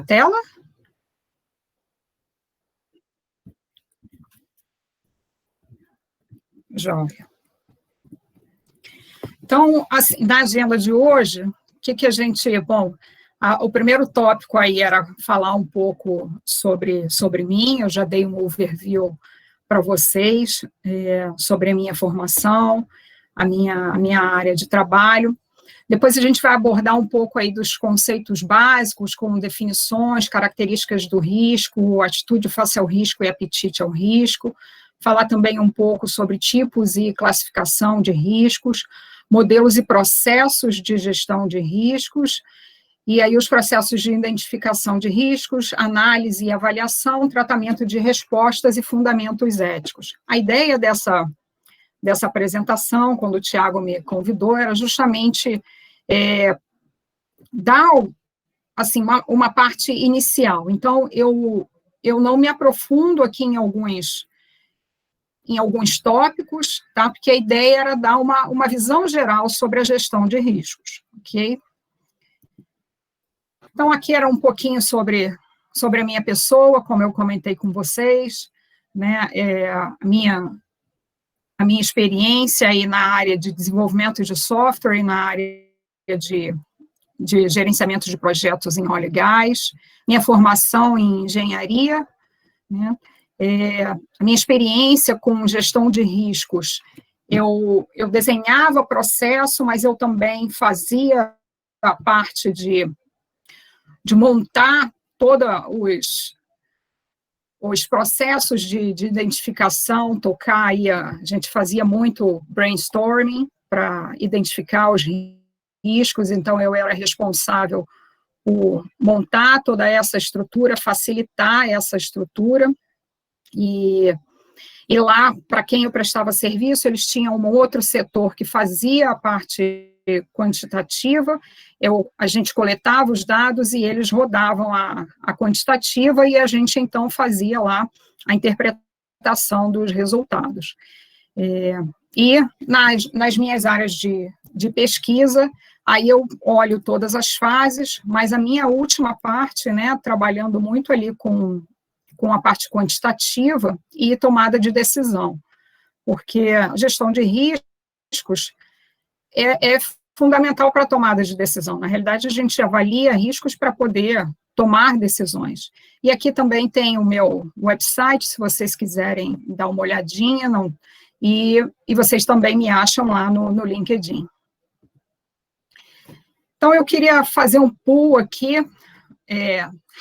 tela? Joia. Então, assim, na agenda de hoje, o que a gente... Bom, o primeiro tópico aí era falar um pouco sobre mim, eu já dei um overview para vocês, sobre a minha formação, a minha área de trabalho. Depois a gente vai abordar um pouco aí dos conceitos básicos, como definições, características do risco, atitude face ao risco e apetite ao risco. Falar também um pouco sobre tipos e classificação de riscos, modelos e processos de gestão de riscos, e aí os processos de identificação de riscos, análise e avaliação, tratamento de respostas e fundamentos éticos. A ideia dessa apresentação, quando o Tiago me convidou, era justamente dar, assim, uma parte inicial. Então, eu não me aprofundo aqui em alguns tópicos, tá? Porque a ideia era dar uma visão geral sobre a gestão de riscos, ok? Então, aqui era um pouquinho sobre a minha pessoa, como eu comentei com vocês, né? A minha experiência aí na área de desenvolvimento de software e na área de gerenciamento de projetos em óleo e gás, minha formação em engenharia, né? A minha experiência com gestão de riscos, eu desenhava processo, mas eu também fazia a parte de montar todos os processos de identificação, tocar aí, a gente fazia muito brainstorming para identificar os riscos, então eu era responsável por montar toda essa estrutura, facilitar essa estrutura, e lá, para quem eu prestava serviço, eles tinham um outro setor que fazia a parte quantitativa, a gente coletava os dados e eles rodavam a quantitativa e a gente, então, fazia lá a interpretação dos resultados. E nas minhas áreas de pesquisa, aí eu olho todas as fases, mas a minha última parte, né, trabalhando muito ali com a parte quantitativa e tomada de decisão, porque a gestão de riscos é fundamental para a tomada de decisão. Na realidade, a gente avalia riscos para poder tomar decisões. E aqui também tem o meu website, se vocês quiserem dar uma olhadinha, e vocês também me acham lá no LinkedIn. Então, eu queria fazer um pull aqui,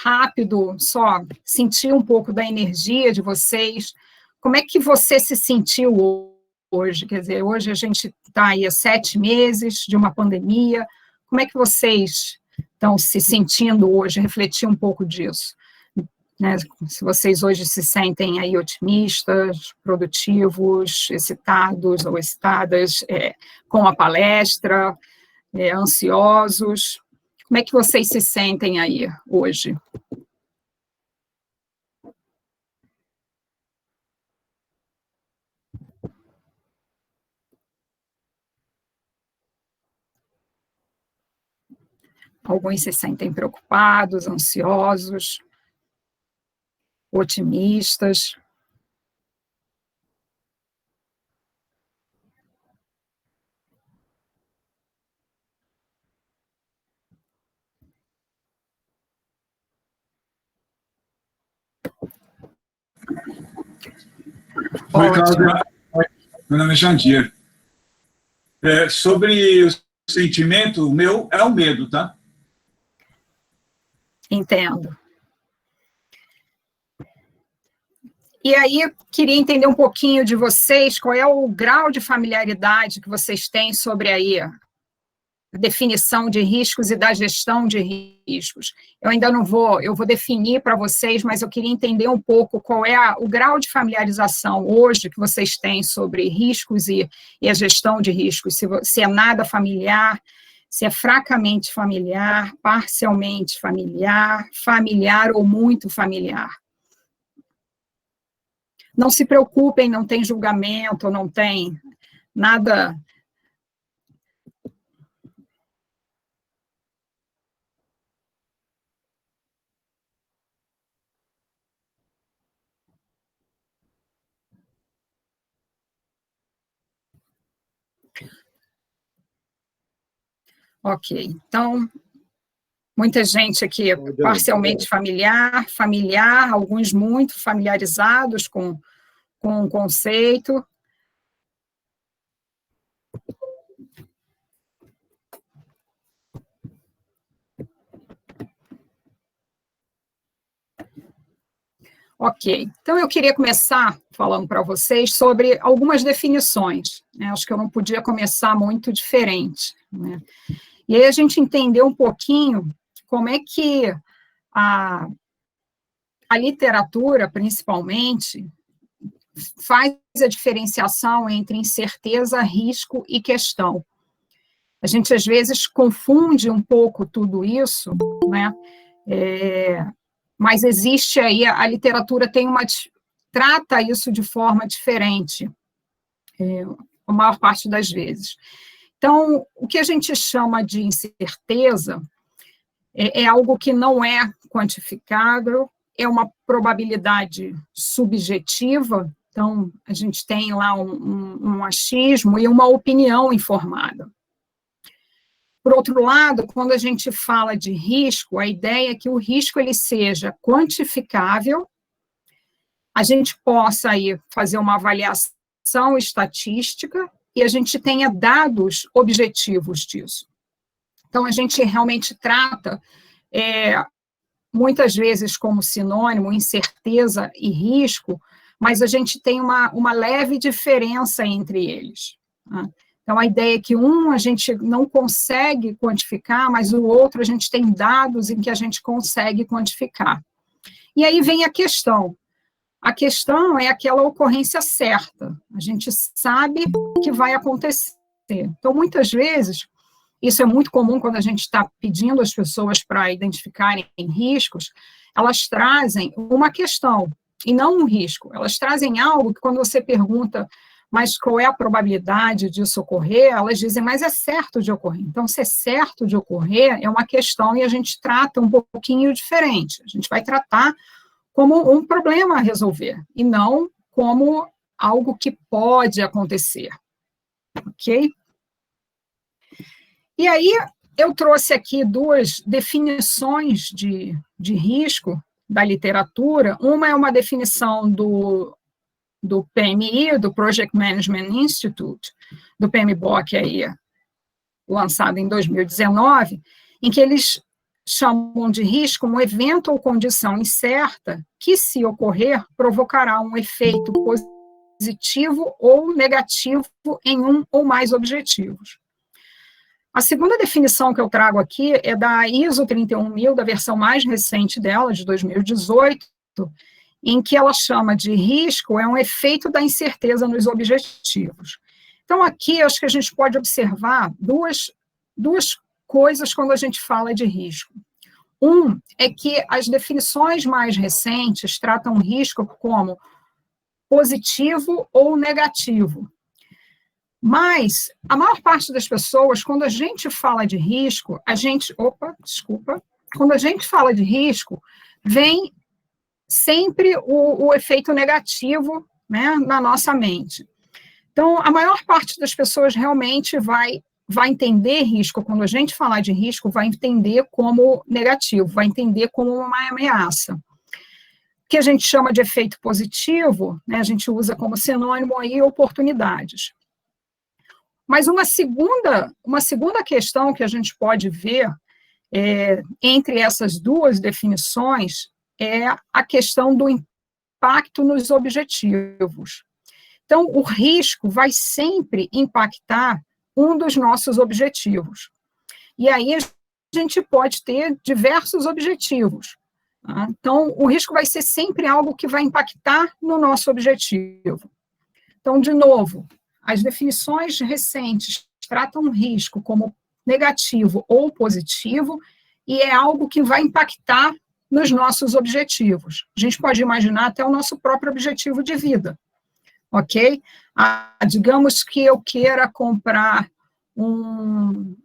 rápido, só sentir um pouco da energia de vocês. Como é que você se sentiu hoje? Quer dizer, hoje a gente está aí há 7 meses de uma pandemia. Como é que vocês estão se sentindo hoje? Refletir um pouco disso, né? Se vocês hoje se sentem aí otimistas, produtivos, excitados ou excitadas com a palestra, ansiosos. Como é que vocês se sentem aí hoje? Alguns se sentem preocupados, ansiosos, otimistas. Oi, Cláudia. Meu nome é Jandir. Sobre o sentimento, o meu é o medo, tá? Entendo. E aí, queria entender um pouquinho de vocês, qual é o grau de familiaridade que vocês têm sobre aí a definição de riscos e da gestão de riscos. Eu ainda não vou, eu vou definir para vocês, mas eu queria entender um pouco qual é o grau de familiarização hoje que vocês têm sobre riscos e a gestão de riscos, se é nada familiar, se é fracamente familiar, parcialmente familiar, familiar ou muito familiar. Não se preocupem, não tem julgamento, não tem nada... Ok, então, muita gente aqui parcialmente familiar, alguns muito familiarizados com o conceito. Ok, então eu queria começar falando para vocês sobre algumas definições, né? Acho que eu não podia começar muito diferente, né? E aí a gente entender um pouquinho como é que a literatura, principalmente, faz a diferenciação entre incerteza, risco e questão. A gente, às vezes, confunde um pouco tudo isso, né? Mas existe aí, a literatura trata isso de forma diferente, a maior parte das vezes. Então, o que a gente chama de incerteza é algo que não é quantificável, é uma probabilidade subjetiva, então, a gente tem lá um achismo e uma opinião informada. Por outro lado, quando a gente fala de risco, a ideia é que o risco ele seja quantificável, a gente possa aí fazer uma avaliação estatística e a gente tenha dados objetivos disso. Então, a gente realmente trata, muitas vezes, como sinônimo, incerteza e risco, mas a gente tem uma leve diferença entre eles, tá? Então, a ideia é que a gente não consegue quantificar, mas o outro a gente tem dados em que a gente consegue quantificar. E aí vem a questão. A questão é aquela ocorrência certa. A gente sabe que vai acontecer. Então, muitas vezes, isso é muito comum quando a gente está pedindo às pessoas para identificarem riscos, elas trazem uma questão, e não um risco. Elas trazem algo que, quando você pergunta, mas qual é a probabilidade disso ocorrer, elas dizem, mas é certo de ocorrer. Então, se é certo de ocorrer, é uma questão e a gente trata um pouquinho diferente. A gente vai tratar como um problema a resolver, e não como algo que pode acontecer. Ok? E aí, eu trouxe aqui duas definições de risco da literatura. Uma é uma definição do PMI, do Project Management Institute, do PMBOK, aí, lançado em 2019, em que eles chamam de risco um evento ou condição incerta que, se ocorrer, provocará um efeito positivo ou negativo em um ou mais objetivos. A segunda definição que eu trago aqui é da ISO 31000, da versão mais recente dela, de 2018, em que ela chama de risco um efeito da incerteza nos objetivos. Então, aqui, acho que a gente pode observar duas coisas quando a gente fala de risco. É que as definições mais recentes tratam risco como positivo ou negativo. Mas a maior parte das pessoas, quando a gente fala de risco, quando a gente fala de risco, vem sempre o efeito negativo, né, na nossa mente. Então, a maior parte das pessoas realmente vai entender risco, quando a gente falar de risco, vai entender como negativo, vai entender como uma ameaça. O que a gente chama de efeito positivo, né, a gente usa como sinônimo aí oportunidades. Mas uma segunda questão que a gente pode ver entre essas duas definições é a questão do impacto nos objetivos. Então, o risco vai sempre impactar um dos nossos objetivos. E aí a gente pode ter diversos objetivos, tá? Então, o risco vai ser sempre algo que vai impactar no nosso objetivo. Então, de novo, as definições recentes tratam o risco como negativo ou positivo, e é algo que vai impactar nos nossos objetivos. A gente pode imaginar até o nosso próprio objetivo de vida, ok? Digamos que eu queira comprar um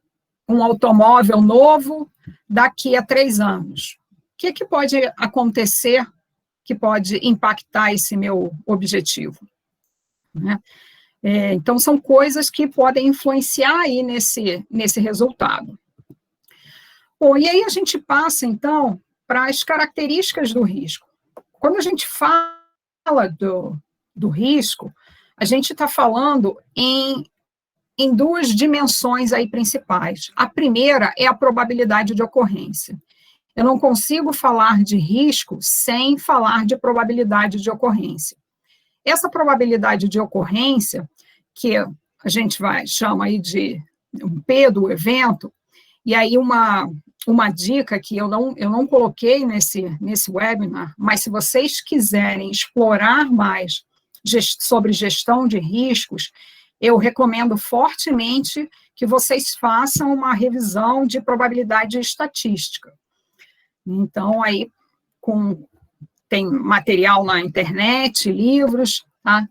automóvel novo daqui a 3 anos. O que pode acontecer que pode impactar esse meu objetivo, né? Então, são coisas que podem influenciar aí nesse resultado. Bom, e aí a gente passa, então, para as características do risco. Quando a gente fala do risco, a gente está falando em duas dimensões aí principais. A primeira é a probabilidade de ocorrência. Eu não consigo falar de risco sem falar de probabilidade de ocorrência. Essa probabilidade de ocorrência, que a gente chama aí de um P do evento, e aí uma dica que eu não coloquei nesse webinar, mas se vocês quiserem explorar mais sobre gestão de riscos, eu recomendo fortemente que vocês façam uma revisão de probabilidade estatística. Então, aí, tem material na internet, livros, tá?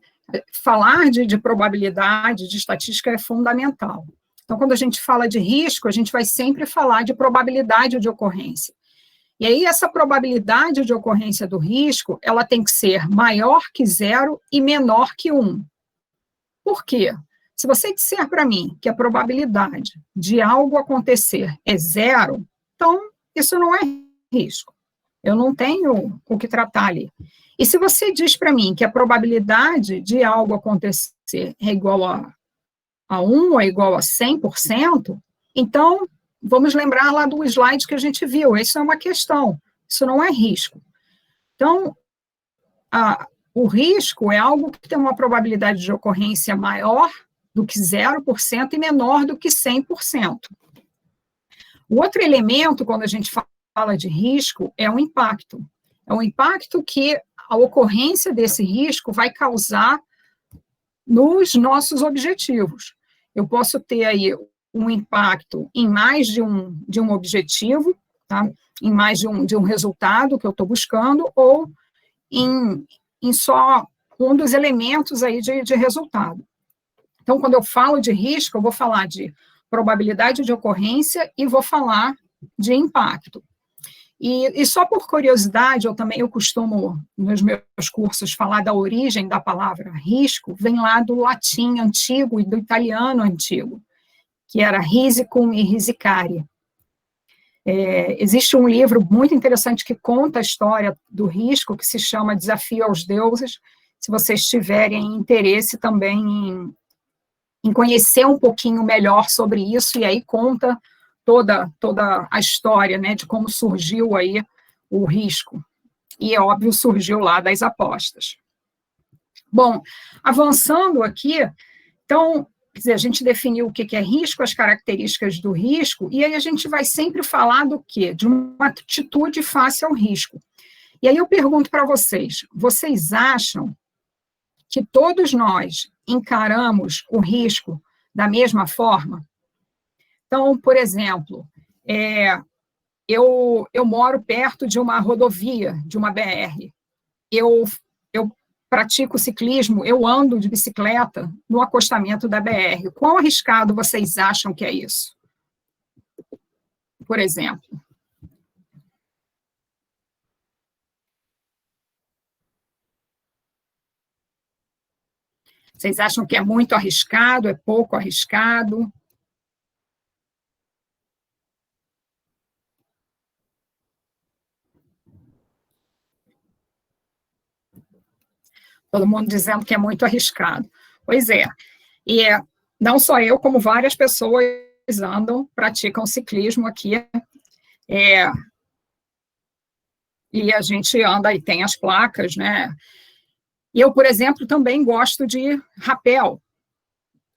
Falar de probabilidade, de estatística é fundamental. Então, quando a gente fala de risco, a gente vai sempre falar de probabilidade de ocorrência. E aí, essa probabilidade de ocorrência do risco, ela tem que ser maior que 0 e menor que 1. Por quê? Se você disser para mim que a probabilidade de algo acontecer é 0, então, isso não é risco. Eu não tenho o que tratar ali. E se você diz para mim que a probabilidade de algo acontecer é igual a 1 ou é igual a 100%, então, vamos lembrar lá do slide que a gente viu. Isso é uma questão, isso não é risco. Então, o risco é algo que tem uma probabilidade de ocorrência maior do que 0% e menor do que 100%. O outro elemento, quando a gente fala de risco, é o impacto. É o impacto que a ocorrência desse risco vai causar nos nossos objetivos. Eu posso ter aí um impacto em mais de um objetivo, tá? Em mais de um resultado que eu estou buscando, ou em só um dos elementos aí de resultado. Então, quando eu falo de risco, eu vou falar de probabilidade de ocorrência e vou falar de impacto. E só por curiosidade, eu costumo, nos meus cursos, falar da origem da palavra risco, vem lá do latim antigo e do italiano antigo, que era risicum e risicare. Existe um livro muito interessante que conta a história do risco, que se chama Desafio aos Deuses, se vocês tiverem interesse também em conhecer um pouquinho melhor sobre isso, e aí conta toda a história, né, de como surgiu aí o risco. E, é óbvio, surgiu lá das apostas. Bom, avançando aqui, então, quer dizer, a gente definiu o que é risco, as características do risco, e aí a gente vai sempre falar do quê? De uma atitude face ao risco. E aí eu pergunto para vocês, vocês acham que todos nós encaramos o risco da mesma forma? Então, por exemplo, eu moro perto de uma rodovia, de uma BR. Eu pratico ciclismo, eu ando de bicicleta no acostamento da BR. Quão arriscado vocês acham que é isso? Por exemplo. Vocês acham que é muito arriscado, é pouco arriscado? Todo mundo dizendo que é muito arriscado. Pois é. E não só eu, como várias pessoas praticam ciclismo aqui. E a gente anda e tem as placas, né? E eu, por exemplo, também gosto de rapel.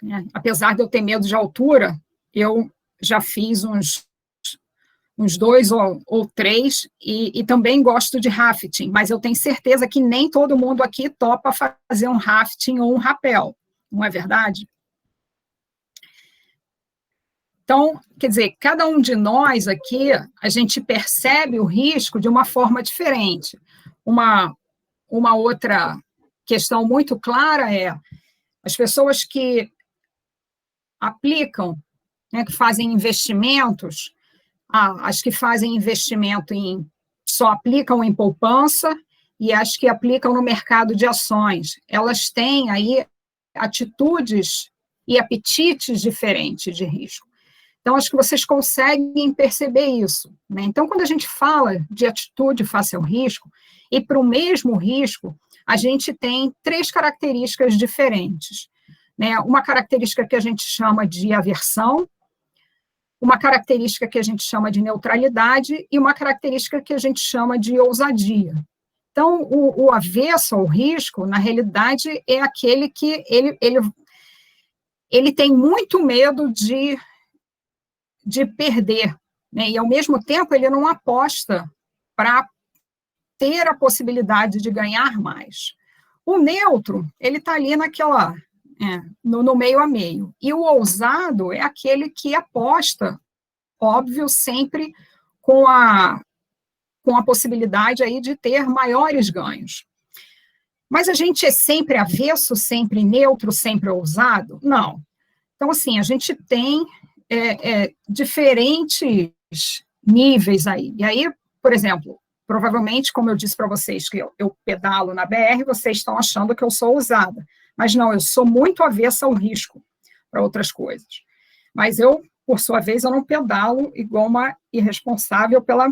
Né? Apesar de eu ter medo de altura, eu já fiz uns 2 ou 3, e também gosto de rafting, mas eu tenho certeza que nem todo mundo aqui topa fazer um rafting ou um rapel, não é verdade? Então, quer dizer, cada um de nós aqui, a gente percebe o risco de uma forma diferente. Uma outra questão muito clara é as pessoas que aplicam, né, que fazem investimentos, as que fazem investimento só aplicam em poupança, e as que aplicam no mercado de ações, elas têm aí atitudes e apetites diferentes de risco. Então, acho que vocês conseguem perceber isso, né? Então, quando a gente fala de atitude face ao risco, e para o mesmo risco, a gente tem 3 características diferentes, né? Uma característica que a gente chama de aversão, uma característica que a gente chama de neutralidade e uma característica que a gente chama de ousadia. Então, o avesso ao risco, na realidade, é aquele que ele tem muito medo de perder, né? E, ao mesmo tempo, ele não aposta para ter a possibilidade de ganhar mais. O neutro, ele está ali naquela, no meio a meio. E o ousado é aquele que aposta, óbvio, sempre com a possibilidade aí de ter maiores ganhos. Mas a gente é sempre avesso, sempre neutro, sempre ousado? Não. Então, assim, a gente tem diferentes níveis aí. E aí, por exemplo, provavelmente, como eu disse para vocês, que eu pedalo na BR, vocês estão achando que eu sou ousada. Mas não, eu sou muito avessa ao risco para outras coisas. Mas eu, por sua vez, eu não pedalo igual uma irresponsável pela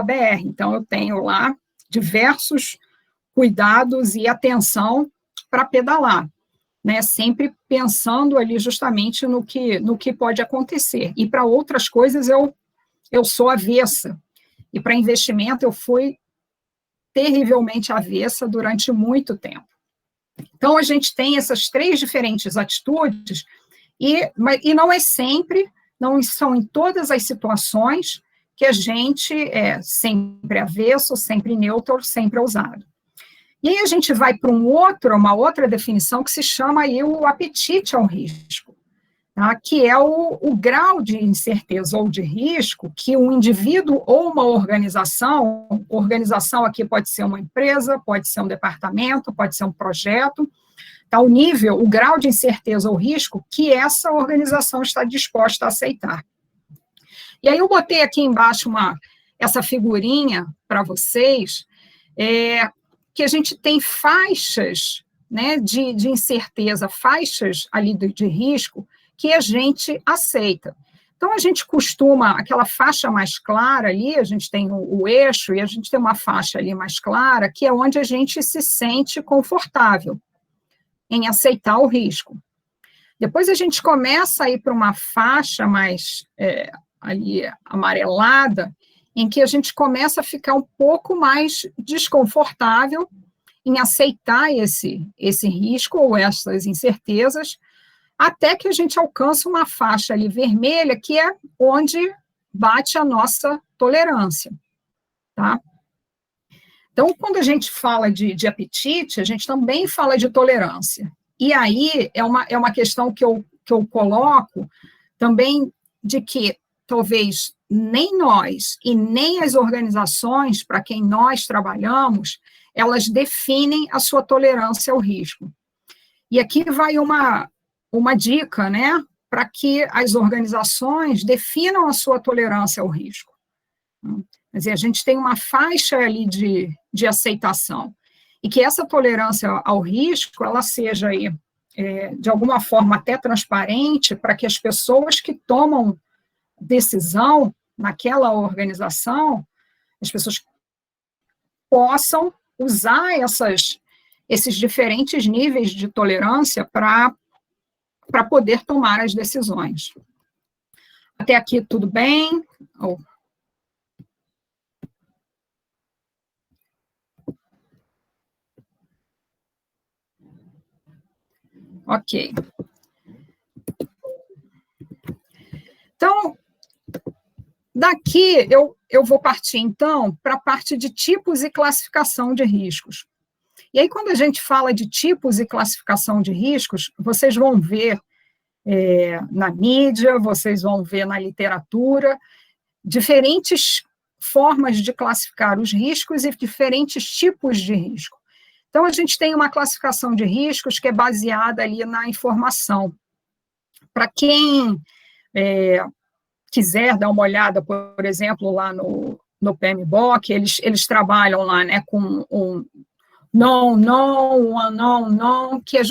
BR. Então, eu tenho lá diversos cuidados e atenção para pedalar, né? Sempre pensando ali justamente no que pode acontecer. E para outras coisas eu sou avessa. E para investimento eu fui terrivelmente avessa durante muito tempo. Então, a gente tem essas 3 diferentes atitudes, e não é sempre, não são em todas as situações que a gente é sempre avesso, sempre neutro, sempre ousado. E aí a gente vai para uma outra definição que se chama aí o apetite ao risco, tá? Que é o grau de incerteza ou de risco que um indivíduo ou uma organização aqui pode ser uma empresa, pode ser um departamento, pode ser um projeto, tá? O grau de incerteza ou risco que essa organização está disposta a aceitar. E aí eu botei aqui embaixo essa figurinha para vocês, que a gente tem faixas, né, de incerteza, faixas ali de risco que a gente aceita. Então, a gente costuma, aquela faixa mais clara ali, a gente tem o eixo e a gente tem uma faixa ali mais clara, que é onde a gente se sente confortável em aceitar o risco. Depois a gente começa a ir para uma faixa mais ali amarelada, em que a gente começa a ficar um pouco mais desconfortável em aceitar esse risco ou essas incertezas, até que a gente alcança uma faixa ali vermelha, que é onde bate a nossa tolerância, tá? Então, quando a gente fala de apetite, a gente também fala de tolerância. E aí é uma questão que eu coloco também de que talvez nem nós e nem as organizações para quem nós trabalhamos, elas definem a sua tolerância ao risco. E aqui vai uma dica, né, para que as organizações definam a sua tolerância ao risco. Quer dizer, a gente tem uma faixa ali de aceitação, e que essa tolerância ao risco, ela seja aí, de alguma forma até transparente, para que as pessoas que tomam decisão naquela organização, as pessoas possam usar esses diferentes níveis de tolerância para poder tomar as decisões. Até aqui tudo bem? Ok. Então, daqui eu vou partir, então, para a parte de tipos e classificação de riscos. E aí, quando a gente fala de tipos e classificação de riscos, vocês vão ver na mídia, vocês vão ver na literatura, diferentes formas de classificar os riscos e diferentes tipos de risco. Então, a gente tem uma classificação de riscos que é baseada ali na informação. Para quem quiser dar uma olhada, por exemplo, lá no PMBOK, eles trabalham lá, né, com um não, que é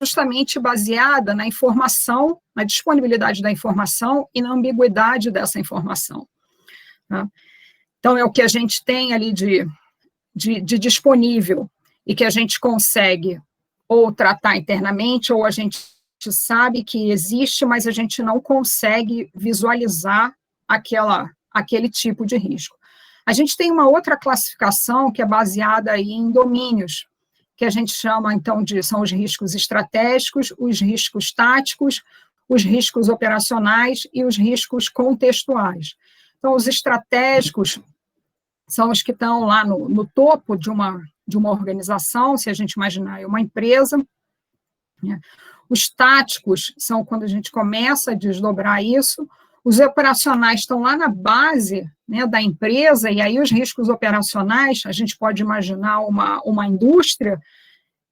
justamente baseada na informação, na disponibilidade da informação e na ambiguidade dessa informação. Tá? Então, é o que a gente tem ali de disponível e que a gente consegue ou tratar internamente, ou a gente sabe que existe, mas a gente não consegue visualizar aquele tipo de risco. A gente tem uma outra classificação que é baseada aí em domínios, que a gente chama, então, são os riscos estratégicos, os riscos táticos, os riscos operacionais e os riscos contextuais. Então, os estratégicos são os que estão lá no topo de uma organização, se a gente imaginar uma empresa, né? Os táticos são quando a gente começa a desdobrar isso, os operacionais estão lá na base, né, da empresa, e aí os riscos operacionais, a gente pode imaginar uma indústria,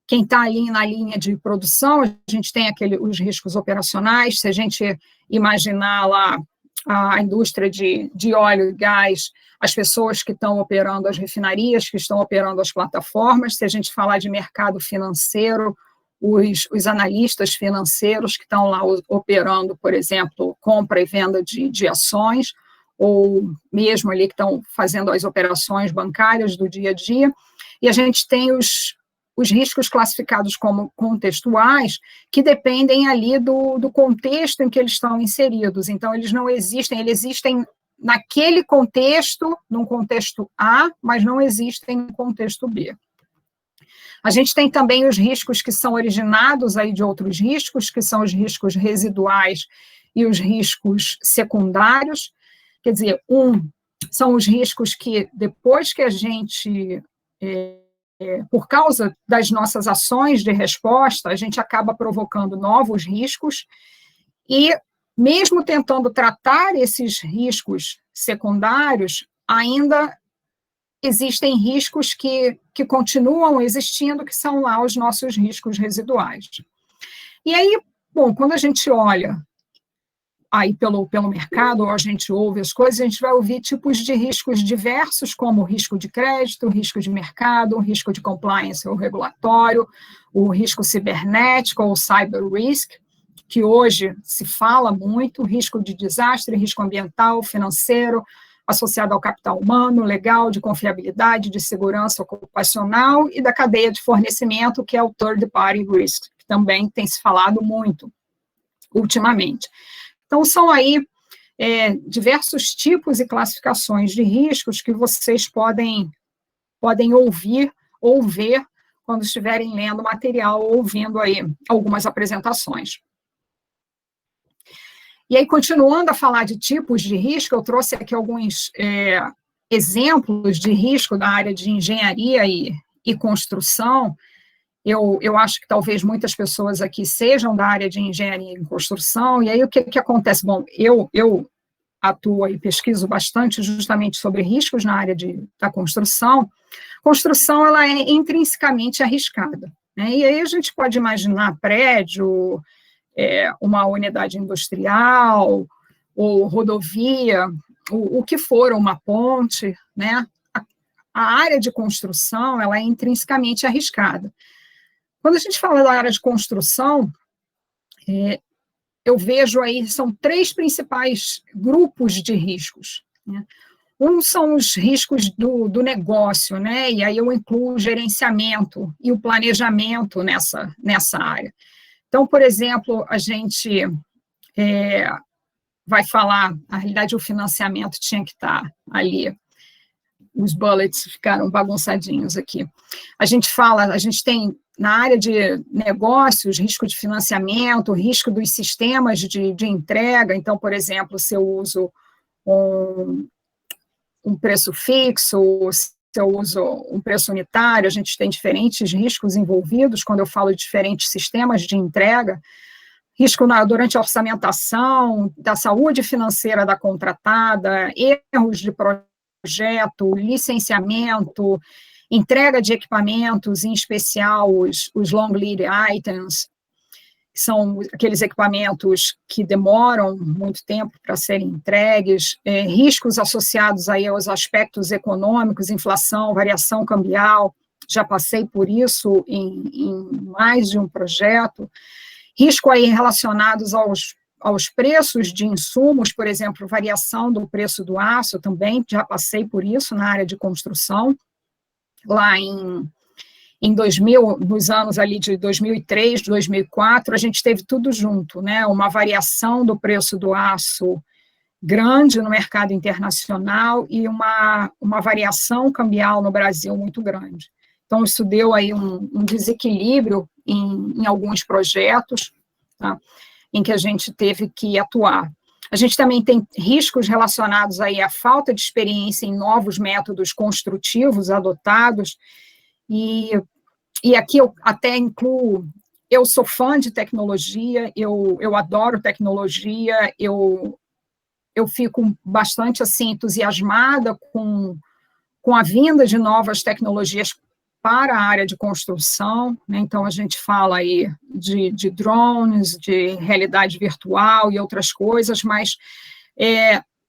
quem está ali na linha de produção, a gente tem os riscos operacionais, se a gente imaginar lá a indústria de óleo e gás, as pessoas que estão operando as refinarias, que estão operando as plataformas, se a gente falar de mercado financeiro, os analistas financeiros que estão lá operando, por exemplo, compra e venda de ações, ou mesmo ali que estão fazendo as operações bancárias do dia a dia, e a gente tem os riscos classificados como contextuais, que dependem ali do contexto em que eles estão inseridos. Então, eles não existem, eles existem naquele contexto, num contexto A, mas não existem no contexto B. A gente tem também os riscos que são originados aí de outros riscos, que são os riscos residuais e os riscos secundários. Quer dizer, são os riscos que, depois que a gente, por causa das nossas ações de resposta, a gente acaba provocando novos riscos e, mesmo tentando tratar esses riscos secundários, ainda existem riscos que continuam existindo, que são lá os nossos riscos residuais. E aí, bom, quando a gente olha aí pelo mercado, ou a gente ouve as coisas, a gente vai ouvir tipos de riscos diversos, como o risco de crédito, o risco de mercado, o risco de compliance ou regulatório, o risco cibernético ou cyber risk, que hoje se fala muito, risco de desastre, risco ambiental, financeiro, associado ao capital humano, legal, de confiabilidade, de segurança ocupacional e da cadeia de fornecimento, que é o third party risk, que também tem se falado muito ultimamente. Então, são aí diversos tipos e classificações de riscos que vocês podem ouvir ou ver quando estiverem lendo material ou ouvindo aí algumas apresentações. E aí, continuando a falar de tipos de risco, eu trouxe aqui alguns exemplos de risco da área de engenharia e construção. Eu acho que talvez muitas pessoas aqui sejam da área de engenharia e construção, e aí o que acontece? Bom, eu atuo e pesquiso bastante justamente sobre riscos na área da construção. Construção, ela é intrinsecamente arriscada, né? E aí a gente pode imaginar prédio, uma unidade industrial, ou rodovia, o que for, uma ponte, né? A área de construção, ela é intrinsecamente arriscada. Quando a gente fala da área de construção, eu vejo aí, são 3 principais grupos de riscos, né? São os riscos do negócio, né? E aí eu incluo o gerenciamento e o planejamento nessa área. Então, por exemplo, a gente vai falar, na realidade, o financiamento tinha que estar ali, os bullets ficaram bagunçadinhos aqui. A gente tem, na área de negócios, risco de financiamento, risco dos sistemas de entrega. Então, por exemplo, se eu uso um preço fixo, se eu uso um preço unitário, a gente tem diferentes riscos envolvidos quando eu falo de diferentes sistemas de entrega. Risco durante a orçamentação, da saúde financeira da contratada, erros de projeto, licenciamento, entrega de equipamentos, em especial os long lead items, que são aqueles equipamentos que demoram muito tempo para serem entregues, riscos associados aí aos aspectos econômicos, inflação, variação cambial, já passei por isso em mais de um projeto. Risco aí relacionados aos preços de insumos, por exemplo, variação do preço do aço, também já passei por isso na área de construção, lá em 2000, nos anos ali de 2003, 2004, a gente teve tudo junto, né, uma variação do preço do aço grande no mercado internacional e uma variação cambial no Brasil muito grande. Então, isso deu aí um desequilíbrio em alguns projetos, tá, em que a gente teve que atuar. A gente também tem riscos relacionados aí à falta de experiência em novos métodos construtivos adotados, e aqui eu até incluo, eu sou fã de tecnologia, eu adoro tecnologia, eu fico bastante, assim, entusiasmada com a vinda de novas tecnologias para a área de construção, né? Então, a gente fala aí de drones, de realidade virtual e outras coisas, mas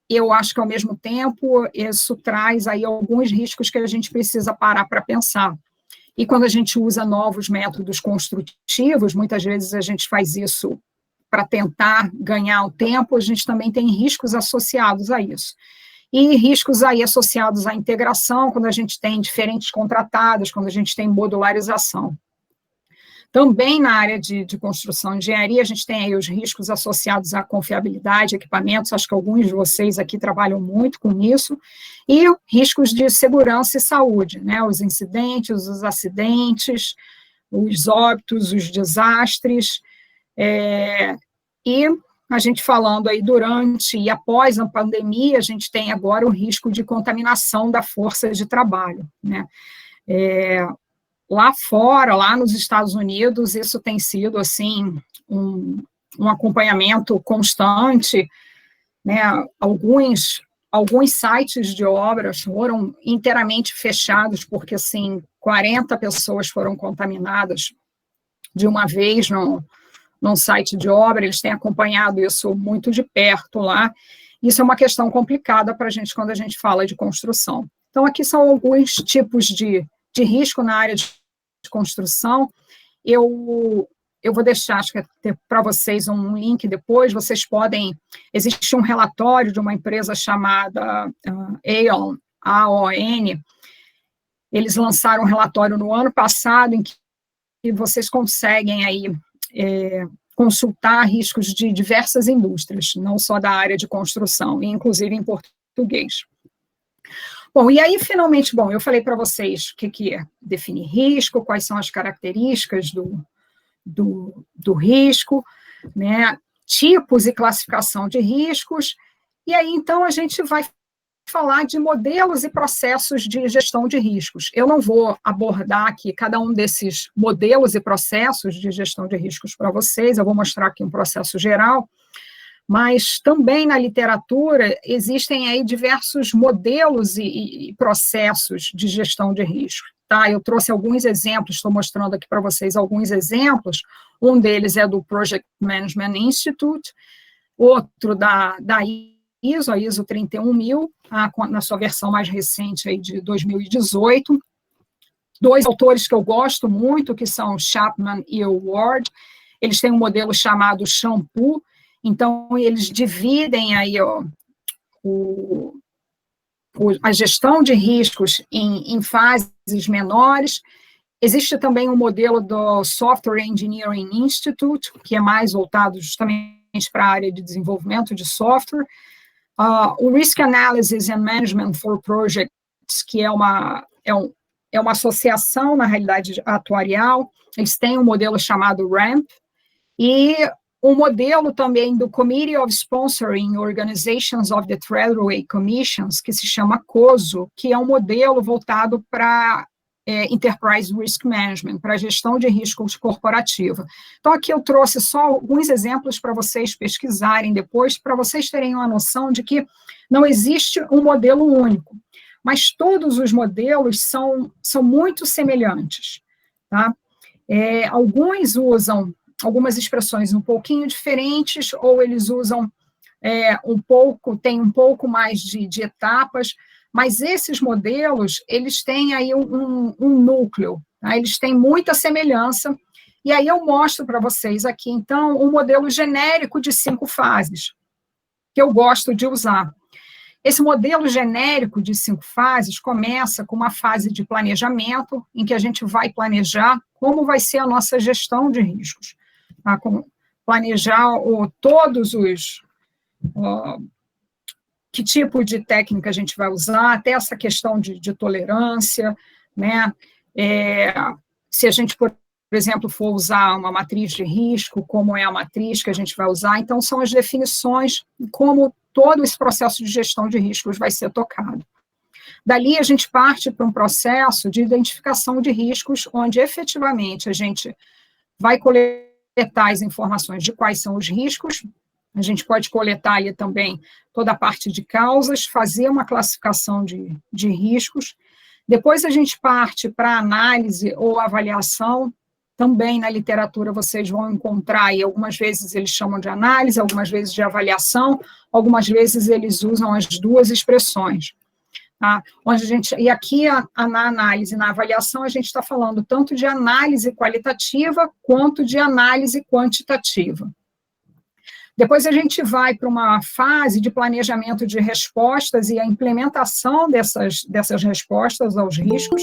eu acho que, ao mesmo tempo, isso traz aí alguns riscos que a gente precisa parar para pensar. E quando a gente usa novos métodos construtivos, muitas vezes a gente faz isso para tentar ganhar o tempo, a gente também tem riscos associados a isso. E riscos aí associados à integração, quando a gente tem diferentes contratados, quando a gente tem modularização. Também na área de construção e engenharia, a gente tem aí os riscos associados à confiabilidade, equipamentos, acho que alguns de vocês aqui trabalham muito com isso, e riscos de segurança e saúde, né, os incidentes, os acidentes, os óbitos, os desastres, e a gente falando aí durante e após a pandemia, a gente tem agora o risco de contaminação da força de trabalho, né. Lá fora, lá nos Estados Unidos, isso tem sido, assim, um acompanhamento constante, né, alguns sites de obras foram inteiramente fechados, porque, assim, 40 pessoas foram contaminadas de uma vez num site de obra, eles têm acompanhado isso muito de perto lá. Isso é uma questão complicada para a gente quando a gente fala de construção. Então, aqui são alguns tipos de risco na área de construção. Eu vou deixar, acho que para vocês um link depois, vocês podem, existe um relatório de uma empresa chamada Aon, A-O-N, eles lançaram um relatório no ano passado, em que vocês conseguem aí consultar riscos de diversas indústrias, não só da área de construção, inclusive em português. Bom, e aí, finalmente, eu falei para vocês o que é definir risco, quais são as características do risco, né, tipos e classificação de riscos, e aí, então, a gente vai falar de modelos e processos de gestão de riscos. Eu não vou abordar aqui cada um desses modelos e processos de gestão de riscos para vocês, eu vou mostrar aqui um processo geral, mas também na literatura existem aí diversos modelos e processos de gestão de risco, tá? Eu trouxe alguns exemplos, estou mostrando aqui para vocês alguns exemplos, um deles é do Project Management Institute, outro da ISO, a ISO 31000, na sua versão mais recente aí de 2018, dois autores que eu gosto muito, que são Chapman e Ward, eles têm um modelo chamado Shampoo. Então, eles dividem aí a gestão de riscos em fases menores. Existe também um modelo do Software Engineering Institute, que é mais voltado justamente para a área de desenvolvimento de software. O Risk Analysis and Management for Projects, que é uma associação, na realidade, atuarial. Eles têm um modelo chamado RAMP, e um modelo também do Committee of Sponsoring Organizations of the Treasury Commissions, que se chama COSO, que é um modelo voltado para Enterprise Risk Management, para gestão de riscos corporativa. Então, aqui eu trouxe só alguns exemplos para vocês pesquisarem depois, para vocês terem uma noção de que não existe um modelo único, mas todos os modelos são muito semelhantes, tá? Alguns usam algumas expressões um pouquinho diferentes, ou eles usam tem um pouco mais de etapas, Mas esses modelos, eles têm aí um núcleo, tá? Eles têm muita semelhança, e aí eu mostro para vocês aqui, então, um modelo genérico de 5 fases, que eu gosto de usar. Esse modelo genérico de 5 fases começa com uma fase de planejamento, em que a gente vai planejar como vai ser a nossa gestão de riscos. Tá? Planejar todos os... que tipo de técnica a gente vai usar, até essa questão de tolerância, né? Se a gente, por exemplo, for usar uma matriz de risco, como é a matriz que a gente vai usar, então são as definições, como todo esse processo de gestão de riscos vai ser tocado. Dali a gente parte para um processo de identificação de riscos, onde efetivamente a gente vai coletar as informações de quais são os riscos, a gente pode coletar ali também toda a parte de causas, fazer uma classificação de riscos. Depois a gente parte para análise ou avaliação. Também na literatura vocês vão encontrar, e algumas vezes eles chamam de análise, algumas vezes de avaliação, algumas vezes eles usam as duas expressões. Tá? E aqui, na análise e na avaliação, a gente está falando tanto de análise qualitativa quanto de análise quantitativa. Depois a gente vai para uma fase de planejamento de respostas e a implementação dessas respostas aos riscos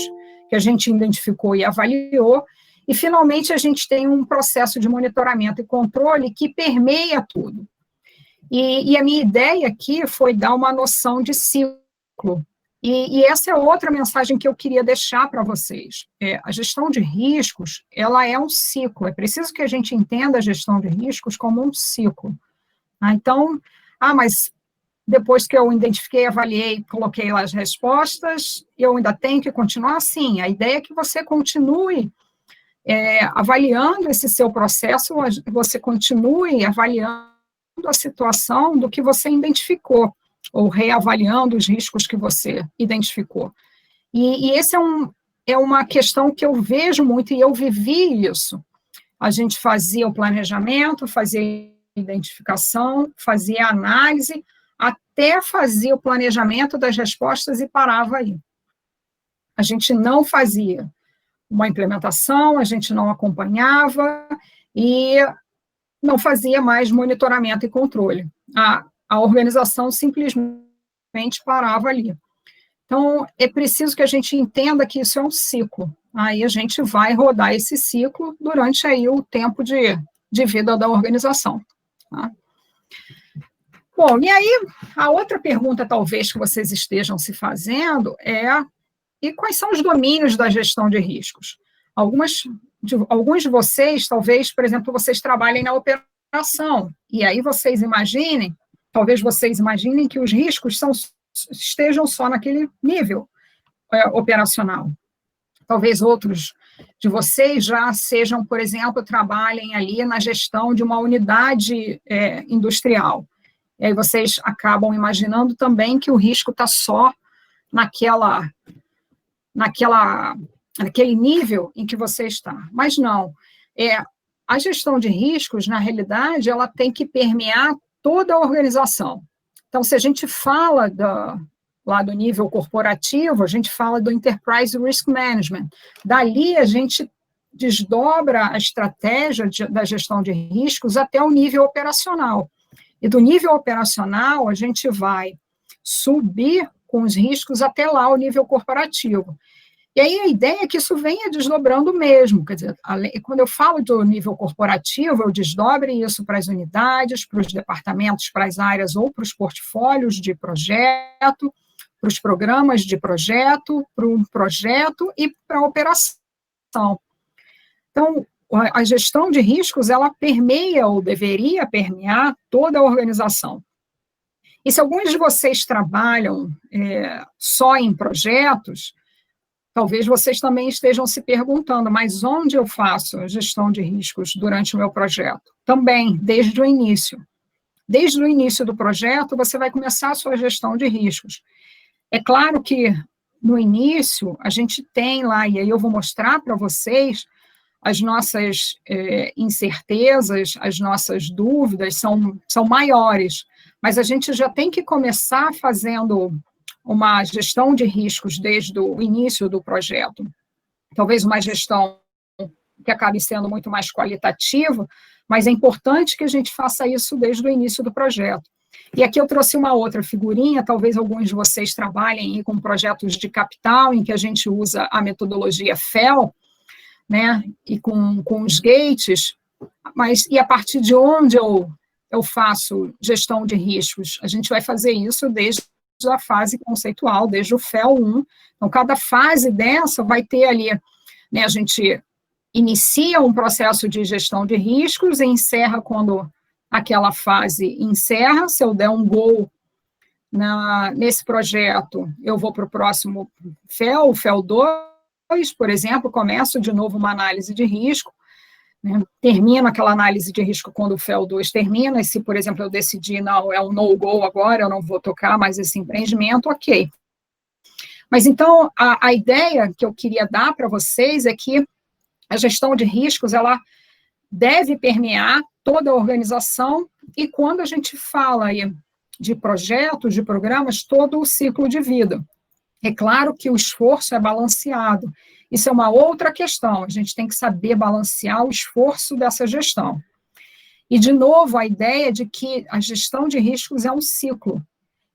que a gente identificou e avaliou, e finalmente a gente tem um processo de monitoramento e controle que permeia tudo. E a minha ideia aqui foi dar uma noção de ciclo, e essa é outra mensagem que eu queria deixar para vocês. A gestão de riscos, ela é um ciclo, é preciso que a gente entenda a gestão de riscos como um ciclo. Então, mas depois que eu identifiquei, avaliei, coloquei lá as respostas, eu ainda tenho que continuar assim. A ideia é que você continue avaliando esse seu processo, você continue avaliando a situação do que você identificou, ou reavaliando os riscos que você identificou. E esse é uma questão que eu vejo muito, e eu vivi isso. A gente fazia o planejamento, fazia a identificação, fazia a análise, até fazia o planejamento das respostas e parava aí. A gente não fazia uma implementação, a gente não acompanhava e não fazia mais monitoramento e controle. A organização simplesmente parava ali. Então, é preciso que a gente entenda que isso é um ciclo. Aí a gente vai rodar esse ciclo durante aí o tempo de vida da organização. Tá? Bom, e aí, a outra pergunta, talvez, que vocês estejam se fazendo e quais são os domínios da gestão de riscos? Alguns de vocês, talvez, por exemplo, vocês trabalhem na operação, e aí talvez vocês imaginem que os riscos estejam só naquele nível operacional. Talvez outros de vocês já sejam, por exemplo, trabalhem ali na gestão de uma unidade industrial. E aí vocês acabam imaginando também que o risco está só naquele nível em que você está. Mas não. A gestão de riscos, na realidade, ela tem que permear toda a organização. Então, se a gente fala lá do nível corporativo, a gente fala do Enterprise Risk Management. Dali, a gente desdobra a estratégia da gestão de riscos até o nível operacional. E do nível operacional, a gente vai subir com os riscos até lá o nível corporativo. E aí a ideia é que isso venha desdobrando mesmo, quer dizer, quando eu falo do nível corporativo, eu desdobre isso para as unidades, para os departamentos, para as áreas ou para os portfólios de projeto, para os programas de projeto, para um projeto e para a operação. Então, a gestão de riscos, ela permeia ou deveria permear toda a organização. E se alguns de vocês trabalham só em projetos, talvez vocês também estejam se perguntando, mas onde eu faço a gestão de riscos durante o meu projeto? Também, desde o início. Desde o início do projeto, você vai começar a sua gestão de riscos. É claro que, no início, a gente tem lá, e aí eu vou mostrar para vocês, as nossas incertezas, as nossas dúvidas são maiores, mas a gente já tem que começar fazendo uma gestão de riscos desde o início do projeto, talvez uma gestão que acabe sendo muito mais qualitativa, mas é importante que a gente faça isso desde o início do projeto. E aqui eu trouxe uma outra figurinha, talvez alguns de vocês trabalhem aí com projetos de capital, em que a gente usa a metodologia FEL, né, e com os gates, mas e a partir de onde eu faço gestão de riscos? A gente vai fazer isso desde a fase conceitual, desde o FEL 1. Então, cada fase dessa vai ter ali, né, a gente inicia um processo de gestão de riscos e encerra quando aquela fase encerra. Se eu der um go nesse projeto, eu vou para o próximo FEL, o FEL 2, por exemplo, começo de novo uma análise de risco, né, termino aquela análise de risco quando o FEL 2 termina, e se, por exemplo, eu decidir, não, é um no-go agora, eu não vou tocar mais esse empreendimento, ok. Mas, então, a ideia que eu queria dar para vocês é que a gestão de riscos, ela deve permear toda a organização, e quando a gente fala aí de projetos, de programas, todo o ciclo de vida. É claro que o esforço é balanceado. Isso é uma outra questão, a gente tem que saber balancear o esforço dessa gestão. E, de novo, a ideia de que a gestão de riscos é um ciclo.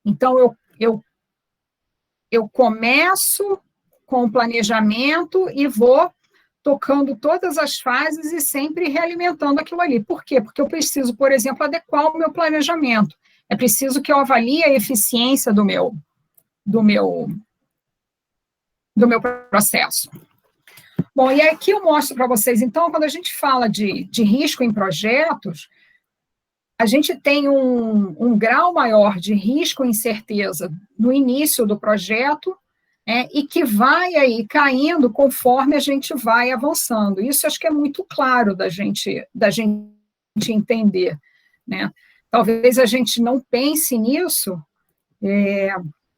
Então, eu começo com o planejamento e vou tocando todas as fases e sempre realimentando aquilo ali. Por quê? Porque eu preciso, por exemplo, adequar o meu planejamento. É preciso que eu avalie a eficiência do meu processo. Bom, e aqui eu mostro para vocês, então, quando a gente fala de risco em projetos, a gente tem um grau maior de risco e incerteza no início do projeto, e que vai aí caindo conforme a gente vai avançando. Isso acho que é muito claro da gente entender, né? Talvez a gente não pense nisso,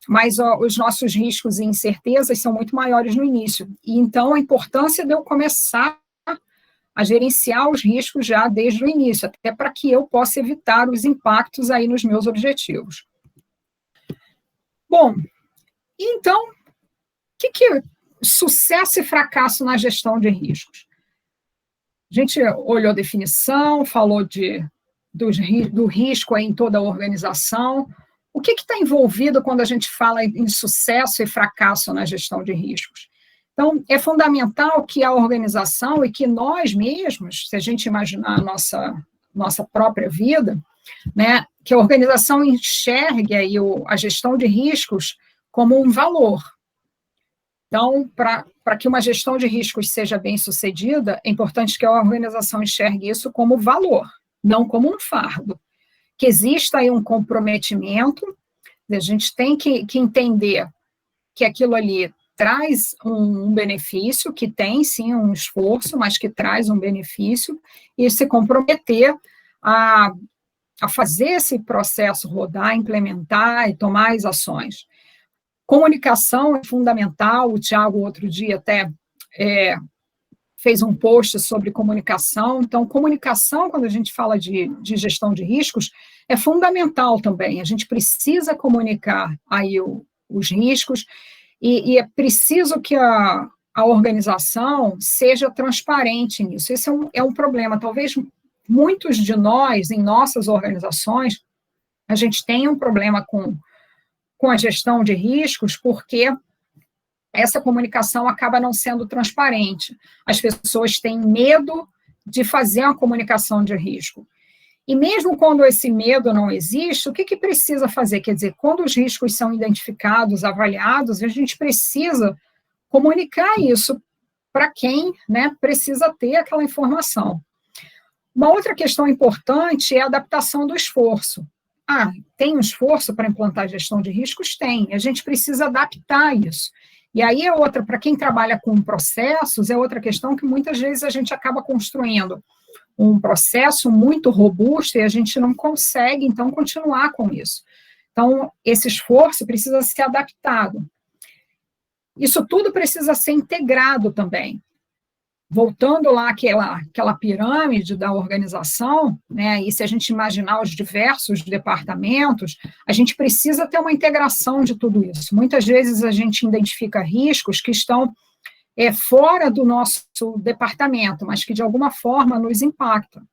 mas os nossos riscos e incertezas são muito maiores no início. E, então, a importância de eu começar a gerenciar os riscos já desde o início, até para que eu possa evitar os impactos aí nos meus objetivos. Bom, então, o que é sucesso e fracasso na gestão de riscos? A gente olhou a definição, falou do risco aí em toda a organização. O que está envolvido quando a gente fala em sucesso e fracasso na gestão de riscos? Então, é fundamental que a organização e que nós mesmos, se a gente imaginar a nossa própria vida, né, que a organização enxergue aí a gestão de riscos como um valor. Então, para que uma gestão de riscos seja bem sucedida, é importante que a organização enxergue isso como valor, não como um fardo. Que exista aí um comprometimento, a gente tem que entender que aquilo ali traz um benefício, que tem, sim, um esforço, mas que traz um benefício, e se comprometer a fazer esse processo rodar, implementar e tomar as ações. Comunicação é fundamental, o Tiago, outro dia, até fez um post sobre comunicação. Então, comunicação, quando a gente fala de gestão de riscos, é fundamental também. A gente precisa comunicar aí os riscos, e é preciso que a organização seja transparente nisso. Esse é um problema. Talvez muitos de nós, em nossas organizações, a gente tenha um problema com a gestão de riscos, porque essa comunicação acaba não sendo transparente. As pessoas têm medo de fazer uma comunicação de risco. E mesmo quando esse medo não existe, o que precisa fazer? Quer dizer, quando os riscos são identificados, avaliados, a gente precisa comunicar isso para quem, né, precisa ter aquela informação. Uma outra questão importante é a adaptação do esforço. Tem um esforço para implantar a gestão de riscos? Tem. A gente precisa adaptar isso. E aí para quem trabalha com processos, é outra questão que muitas vezes a gente acaba construindo um processo muito robusto e a gente não consegue, então, continuar com isso. Então, esse esforço precisa ser adaptado. Isso tudo precisa ser integrado também. voltando lá àquela pirâmide da organização, né, e se a gente imaginar os diversos departamentos, a gente precisa ter uma integração de tudo isso. Muitas vezes a gente identifica riscos que estão fora do nosso departamento, mas que de alguma forma nos impactam.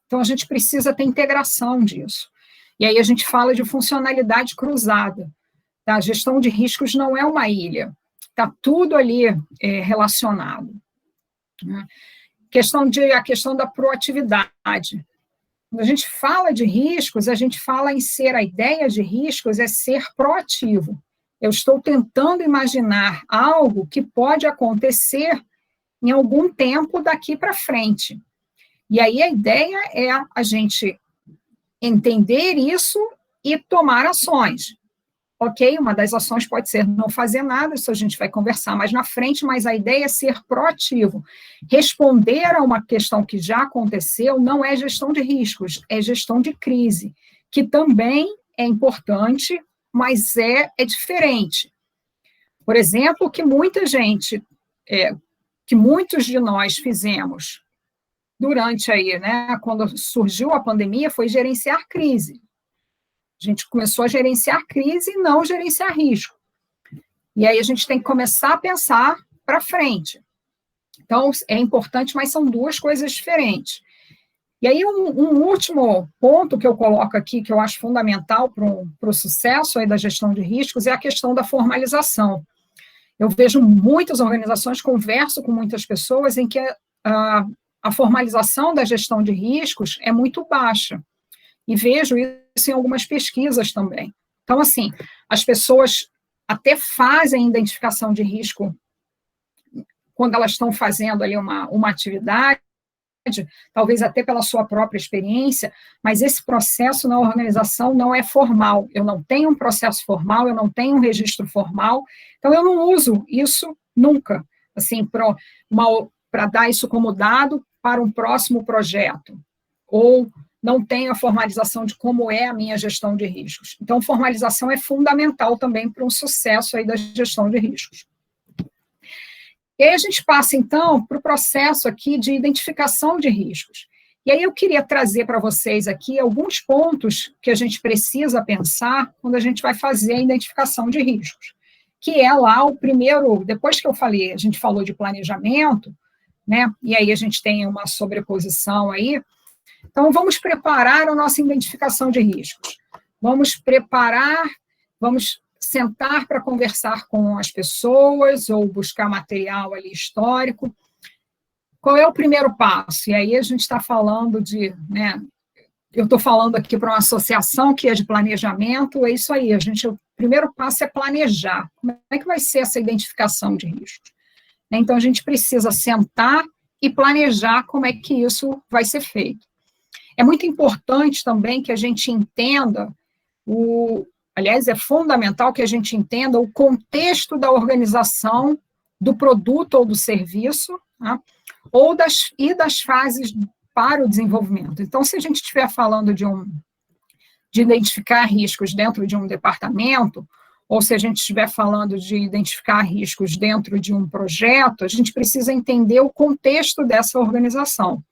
Então, a gente precisa ter integração disso. E aí a gente fala de funcionalidade cruzada. Tá? A gestão de riscos não é uma ilha, está tudo ali relacionado. Né? A questão da proatividade. Quando a gente fala de riscos, a gente fala em a ideia de riscos é ser proativo. Eu estou tentando imaginar algo que pode acontecer em algum tempo daqui para frente. E aí a ideia é a gente entender isso e tomar ações. Ok, uma das ações pode ser não fazer nada, isso a gente vai conversar mais na frente, mas a ideia é ser proativo. Responder a uma questão que já aconteceu não é gestão de riscos, é gestão de crise, que também é importante, mas é diferente. Por exemplo, que muitos de nós fizemos durante aí, né, quando surgiu a pandemia, foi gerenciar crise. A gente começou a gerenciar crise e não gerenciar risco. E aí a gente tem que começar a pensar para frente. Então, é importante, mas são duas coisas diferentes. E aí, um último ponto que eu coloco aqui, que eu acho fundamental para o sucesso aí da gestão de riscos, é a questão da formalização. Eu vejo muitas organizações, converso com muitas pessoas em que a formalização da gestão de riscos é muito baixa. E vejo isso em algumas pesquisas também. Então, assim, as pessoas até fazem identificação de risco quando elas estão fazendo ali uma atividade, talvez até pela sua própria experiência, mas esse processo na organização não é formal. Eu não tenho um processo formal, eu não tenho um registro formal, então eu não uso isso nunca, assim, para dar isso como dado para um próximo projeto, ou não tenho a formalização de como é a minha gestão de riscos. Então, formalização é fundamental também para um sucesso aí da gestão de riscos. E aí a gente passa, então, para o processo aqui de identificação de riscos. E aí eu queria trazer para vocês aqui alguns pontos que a gente precisa pensar quando a gente vai fazer a identificação de riscos, que é lá o primeiro, depois que a gente falou de planejamento, né, e aí a gente tem uma sobreposição aí. Então, vamos preparar a nossa identificação de riscos. Vamos sentar para conversar com as pessoas ou buscar material ali histórico. Qual é o primeiro passo? E aí a gente está falando eu estou falando aqui para uma associação que é de planejamento, é isso aí, o primeiro passo é planejar. Como é que vai ser essa identificação de riscos? Então, a gente precisa sentar e planejar como é que isso vai ser feito. É muito importante também que a gente entenda aliás, é fundamental que a gente entenda o contexto da organização do produto ou do serviço, tá? das fases para o desenvolvimento. Então, se a gente estiver falando de identificar riscos dentro de um departamento, ou se a gente estiver falando de identificar riscos dentro de um projeto, a gente precisa entender o contexto dessa organização.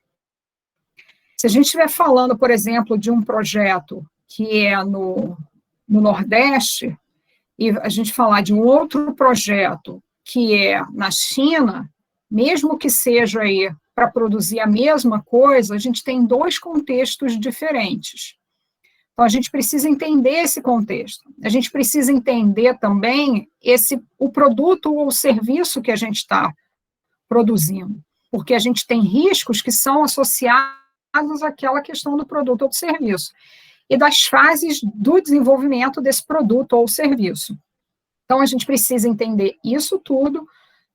Se a gente estiver falando, por exemplo, de um projeto que é no Nordeste, e a gente falar de um outro projeto que é na China, mesmo que seja aí para produzir a mesma coisa, a gente tem dois contextos diferentes. Então, a gente precisa entender esse contexto. A gente precisa entender também o produto ou o serviço que a gente está produzindo, porque a gente tem riscos que são associados àquela questão do produto ou do serviço, e das fases do desenvolvimento desse produto ou serviço. Então, a gente precisa entender isso tudo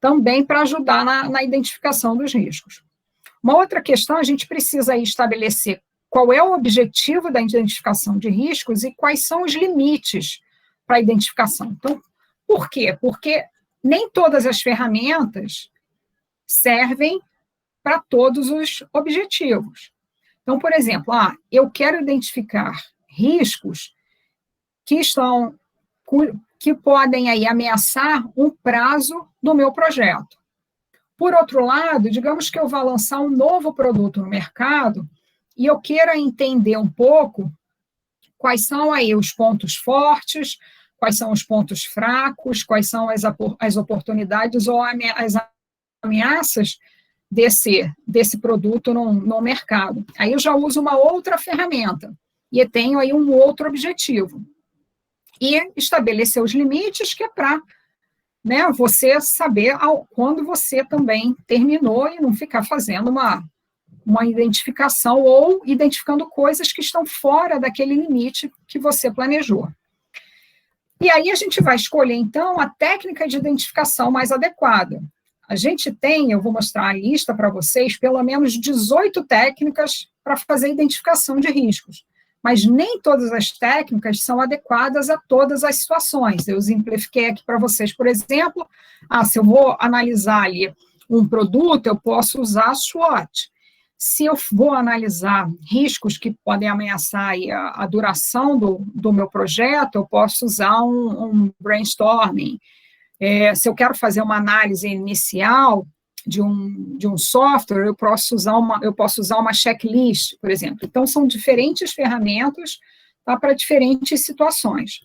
também para ajudar na identificação dos riscos. Uma outra questão, a gente precisa aí estabelecer qual é o objetivo da identificação de riscos e quais são os limites para a identificação. Então, por quê? Porque nem todas as ferramentas servem para todos os objetivos. Então, por exemplo, eu quero identificar riscos que podem aí ameaçar um prazo do meu projeto. Por outro lado, digamos que eu vá lançar um novo produto no mercado e eu queira entender um pouco quais são aí os pontos fortes, quais são os pontos fracos, quais são as oportunidades ou as ameaças desse produto no mercado. Aí eu já uso uma outra ferramenta e tenho aí um outro objetivo. E estabelecer os limites, que é para, né, você saber quando você também terminou e não ficar fazendo uma identificação ou identificando coisas que estão fora daquele limite que você planejou. E aí a gente vai escolher, então, a técnica de identificação mais adequada. A gente tem, eu vou mostrar a lista para vocês, pelo menos 18 técnicas para fazer identificação de riscos. Mas nem todas as técnicas são adequadas a todas as situações. Eu exemplifiquei aqui para vocês, por exemplo, se eu vou analisar ali um produto, eu posso usar a SWOT. Se eu vou analisar riscos que podem ameaçar aí a duração do meu projeto, eu posso usar um brainstorming. Se eu quero fazer uma análise inicial de um software, eu posso usar uma checklist, por exemplo. Então, são diferentes ferramentas, tá, para diferentes situações.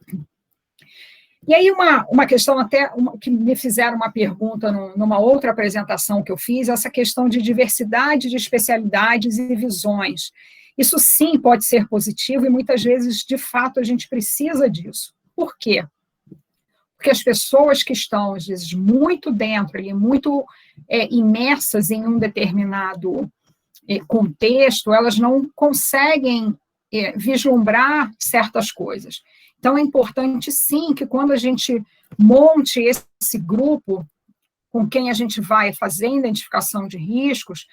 E aí, uma questão até, que me fizeram uma pergunta numa outra apresentação que eu fiz, essa questão de diversidade de especialidades e visões. Isso sim pode ser positivo e muitas vezes, de fato, a gente precisa disso. Por quê? Porque as pessoas que estão, às vezes, muito dentro, muito imersas em um determinado contexto, elas não conseguem vislumbrar certas coisas. Então, é importante, sim, que quando a gente monte esse grupo com quem a gente vai fazer a identificação de riscos,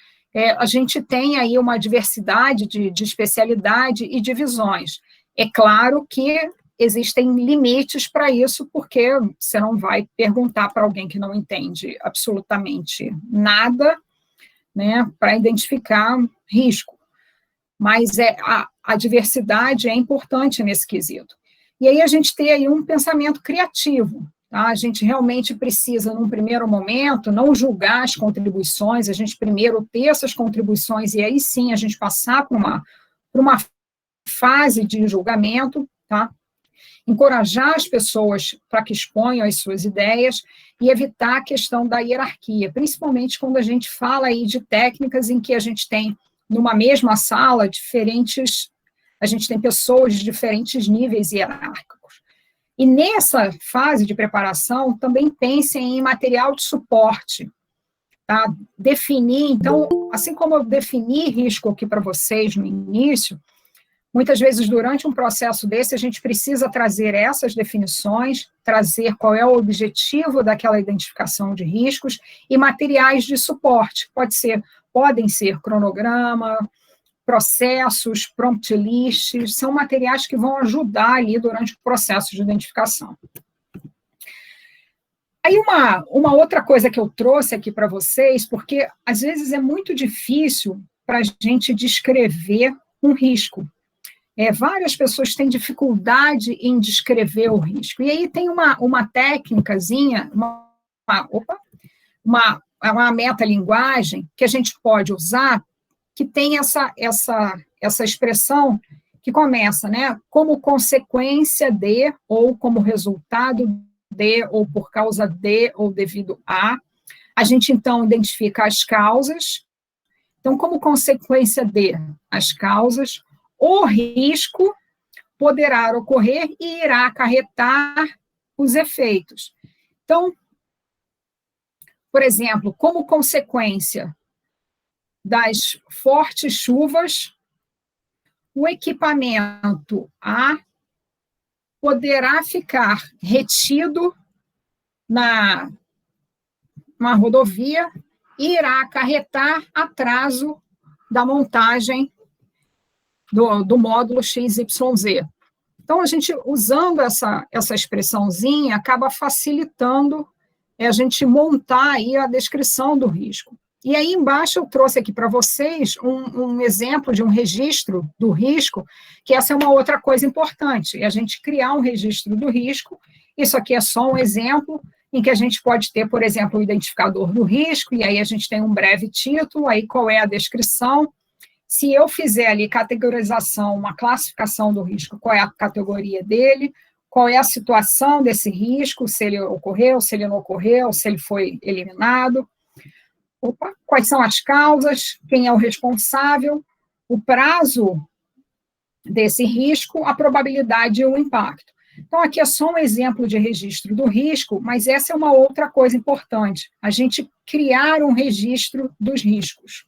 a gente tenha aí uma diversidade de especialidade e de visões. É claro que existem limites para isso, porque você não vai perguntar para alguém que não entende absolutamente nada, né, para identificar risco. Mas a diversidade é importante nesse quesito. E aí a gente tem aí um pensamento criativo, tá? A gente realmente precisa, num primeiro momento, não julgar as contribuições, a gente primeiro ter essas contribuições e aí sim a gente passar por uma fase de julgamento, tá? Encorajar as pessoas para que exponham as suas ideias e evitar a questão da hierarquia, principalmente quando a gente fala aí de técnicas em que a gente tem, numa mesma sala, a gente tem pessoas de diferentes níveis hierárquicos. E nessa fase de preparação, também pensem em material de suporte, tá? Definir, então, assim como eu defini risco aqui para vocês no início, muitas vezes, durante um processo desse, a gente precisa trazer essas definições, trazer qual é o objetivo daquela identificação de riscos e materiais de suporte. Podem ser cronograma, processos, prompt lists, são materiais que vão ajudar ali durante o processo de identificação. Aí uma outra coisa que eu trouxe aqui para vocês, porque às vezes é muito difícil para a gente descrever um risco. Várias pessoas têm dificuldade em descrever o risco. E aí tem uma técnicazinha, uma metalinguagem que a gente pode usar, que tem essa expressão que começa, né, como consequência de, ou como resultado de, ou por causa de, ou devido a. A gente, então, identifica as causas. Então, como consequência de as causas, o risco poderá ocorrer e irá acarretar os efeitos. Então, por exemplo, como consequência das fortes chuvas, o equipamento A poderá ficar retido na rodovia e irá acarretar atraso da montagem do módulo XYZ. Então, a gente, usando essa expressãozinha, acaba facilitando a gente montar aí a descrição do risco. E aí embaixo eu trouxe aqui para vocês um exemplo de um registro do risco, que essa é uma outra coisa importante, é a gente criar um registro do risco. Isso aqui é só um exemplo, em que a gente pode ter, por exemplo, o identificador do risco, e aí a gente tem um breve título, aí qual é a descrição. Se eu fizer ali categorização, uma classificação do risco, qual é a categoria dele, qual é a situação desse risco, se ele ocorreu, se ele não ocorreu, se ele foi eliminado, quais são as causas, quem é o responsável, o prazo desse risco, a probabilidade e o impacto. Então, aqui é só um exemplo de registro do risco, mas essa é uma outra coisa importante, a gente criar um registro dos riscos.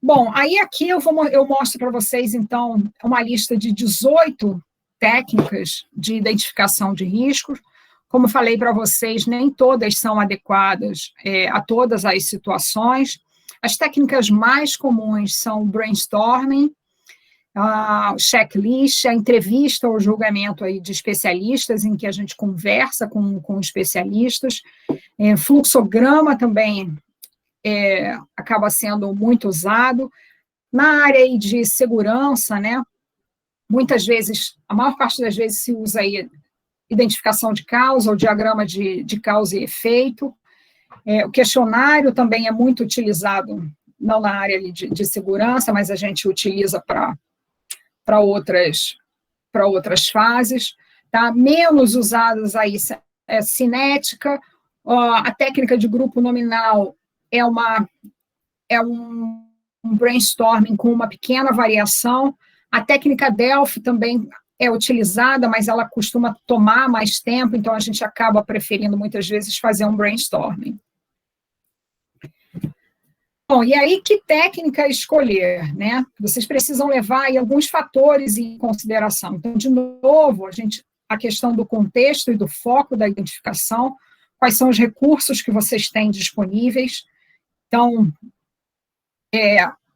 Bom, aí aqui eu mostro para vocês, então, uma lista de 18 técnicas de identificação de riscos. Como falei para vocês, nem todas são adequadas a todas as situações. As técnicas mais comuns são o brainstorming, o checklist, a entrevista ou julgamento aí de especialistas, em que a gente conversa com especialistas. Fluxograma também acaba sendo muito usado. Na área aí de segurança, né, muitas vezes, a maior parte das vezes se usa aí identificação de causa, ou diagrama de causa e efeito. O questionário também é muito utilizado, não na área ali de segurança, mas a gente utiliza para outras fases. Tá? Menos usadas aí cinética, a técnica de grupo nominal é um brainstorming com uma pequena variação. A técnica Delphi também é utilizada, mas ela costuma tomar mais tempo, então a gente acaba preferindo muitas vezes fazer um brainstorming. Bom, e aí que técnica escolher, né? Vocês precisam levar aí alguns fatores em consideração. Então, de novo, a questão do contexto e do foco da identificação, quais são os recursos que vocês têm disponíveis. Então,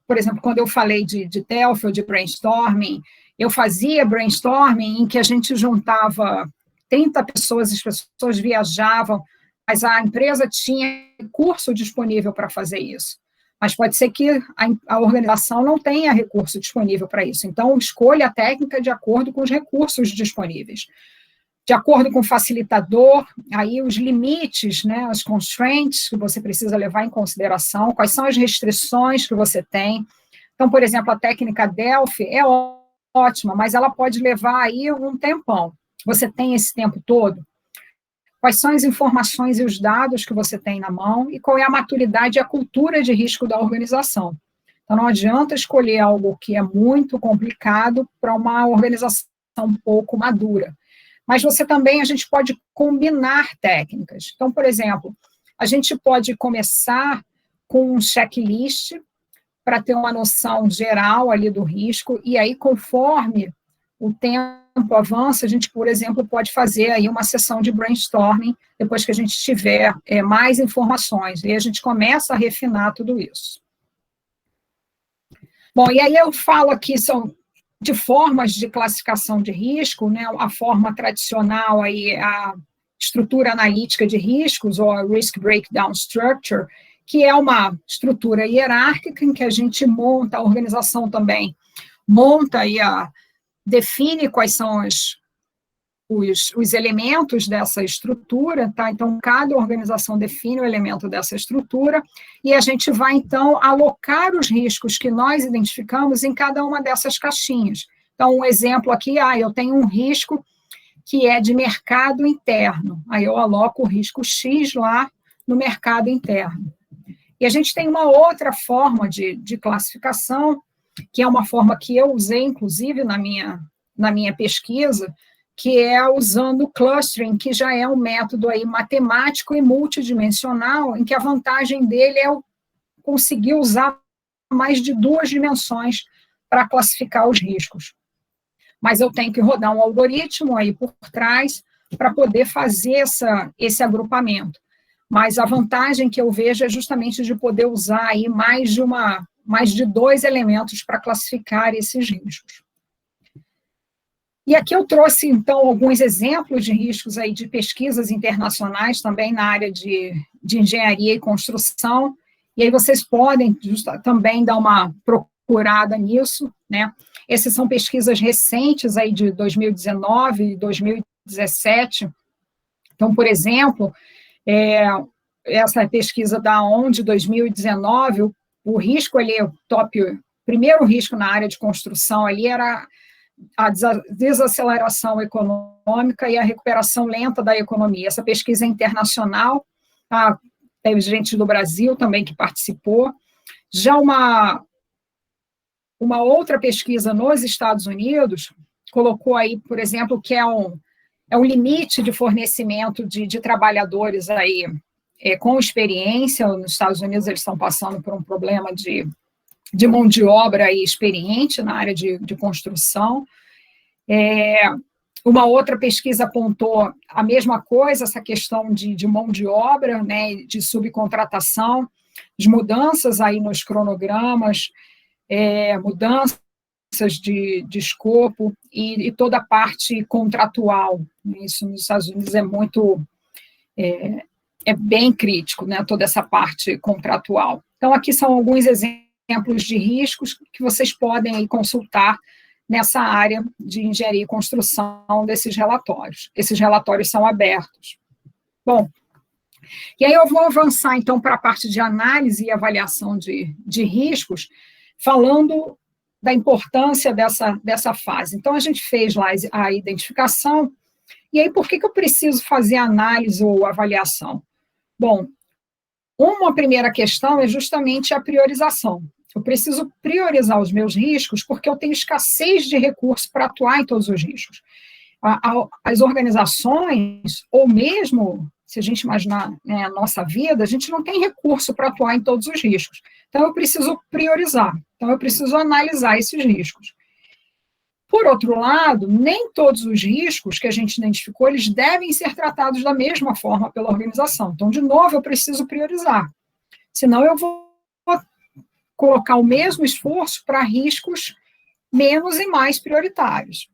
por exemplo, quando eu falei de Delphi ou de brainstorming, eu fazia brainstorming em que a gente juntava 30 pessoas, as pessoas viajavam, mas a empresa tinha recurso disponível para fazer isso. Mas pode ser que a organização não tenha recurso disponível para isso. Então, escolha a técnica de acordo com os recursos disponíveis. De acordo com o facilitador, aí os limites, né, as constraints que você precisa levar em consideração, quais são as restrições que você tem. Então, por exemplo, a técnica Delphi é ótima, mas ela pode levar aí um tempão. Você tem esse tempo todo? Quais são as informações e os dados que você tem na mão e qual é a maturidade e a cultura de risco da organização. Então, não adianta escolher algo que é muito complicado para uma organização um pouco madura. Mas a gente pode combinar técnicas. Então, por exemplo, a gente pode começar com um checklist para ter uma noção geral ali do risco, e aí, conforme o tempo avança, a gente, por exemplo, pode fazer aí uma sessão de brainstorming, depois que a gente tiver mais informações, e a gente começa a refinar tudo isso. Bom, e aí eu falo aqui, são de formas de classificação de risco, né, a forma tradicional, aí, a estrutura analítica de riscos, ou a Risk Breakdown Structure, que é uma estrutura hierárquica em que a gente monta, a organização também monta e define quais são os elementos dessa estrutura, tá? Então, cada organização define o elemento dessa estrutura, e a gente vai, então, alocar os riscos que nós identificamos em cada uma dessas caixinhas. Então, um exemplo aqui, eu tenho um risco que é de mercado interno, aí eu aloco o risco X lá no mercado interno. E a gente tem uma outra forma de classificação, que é uma forma que eu usei, inclusive, na minha pesquisa, que é usando o clustering, que já é um método aí matemático e multidimensional, em que a vantagem dele é conseguir usar mais de 2 dimensões para classificar os riscos. Mas eu tenho que rodar um algoritmo aí por trás para poder fazer esse agrupamento. Mas a vantagem que eu vejo é justamente de poder usar aí mais de 2 elementos para classificar esses riscos. E aqui eu trouxe, então, alguns exemplos de riscos aí de pesquisas internacionais, também na área de engenharia e construção, e aí vocês podem também dar uma procurada nisso, né? Essas são pesquisas recentes aí de 2019 e 2017, Então, por exemplo, essa pesquisa da ONU de 2019, o risco ali, primeiro risco na área de construção ali era a desaceleração econômica e a recuperação lenta da economia. Essa pesquisa é internacional, tá? Teve gente do Brasil também que participou. Já uma outra pesquisa nos Estados Unidos colocou aí, por exemplo, que é um limite de fornecimento de trabalhadores aí com experiência. Nos Estados Unidos eles estão passando por um problema de mão de obra aí experiente na área de construção. Uma outra pesquisa apontou a mesma coisa, essa questão de mão de obra, né, de subcontratação, de mudanças aí nos cronogramas, mudanças de escopo e toda a parte contratual. Isso nos Estados Unidos é bem crítico, né, toda essa parte contratual. Então, aqui são alguns exemplos de riscos que vocês podem aí consultar nessa área de engenharia e construção desses relatórios. Esses relatórios são abertos. Bom, e aí eu vou avançar, então, para a parte de análise e avaliação de riscos, falando da importância dessa fase. Então, a gente fez lá a identificação, e aí por que eu preciso fazer análise ou avaliação? Bom, uma primeira questão é justamente a priorização. Eu preciso priorizar os meus riscos porque eu tenho escassez de recursos para atuar em todos os riscos. As organizações, ou mesmo, se a gente imaginar, né, a nossa vida, a gente não tem recurso para atuar em todos os riscos. Então, eu preciso priorizar. Então, eu preciso analisar esses riscos. Por outro lado, nem todos os riscos que a gente identificou, eles devem ser tratados da mesma forma pela organização. Então, de novo, eu preciso priorizar. Senão, eu vou colocar o mesmo esforço para riscos menos e mais prioritários.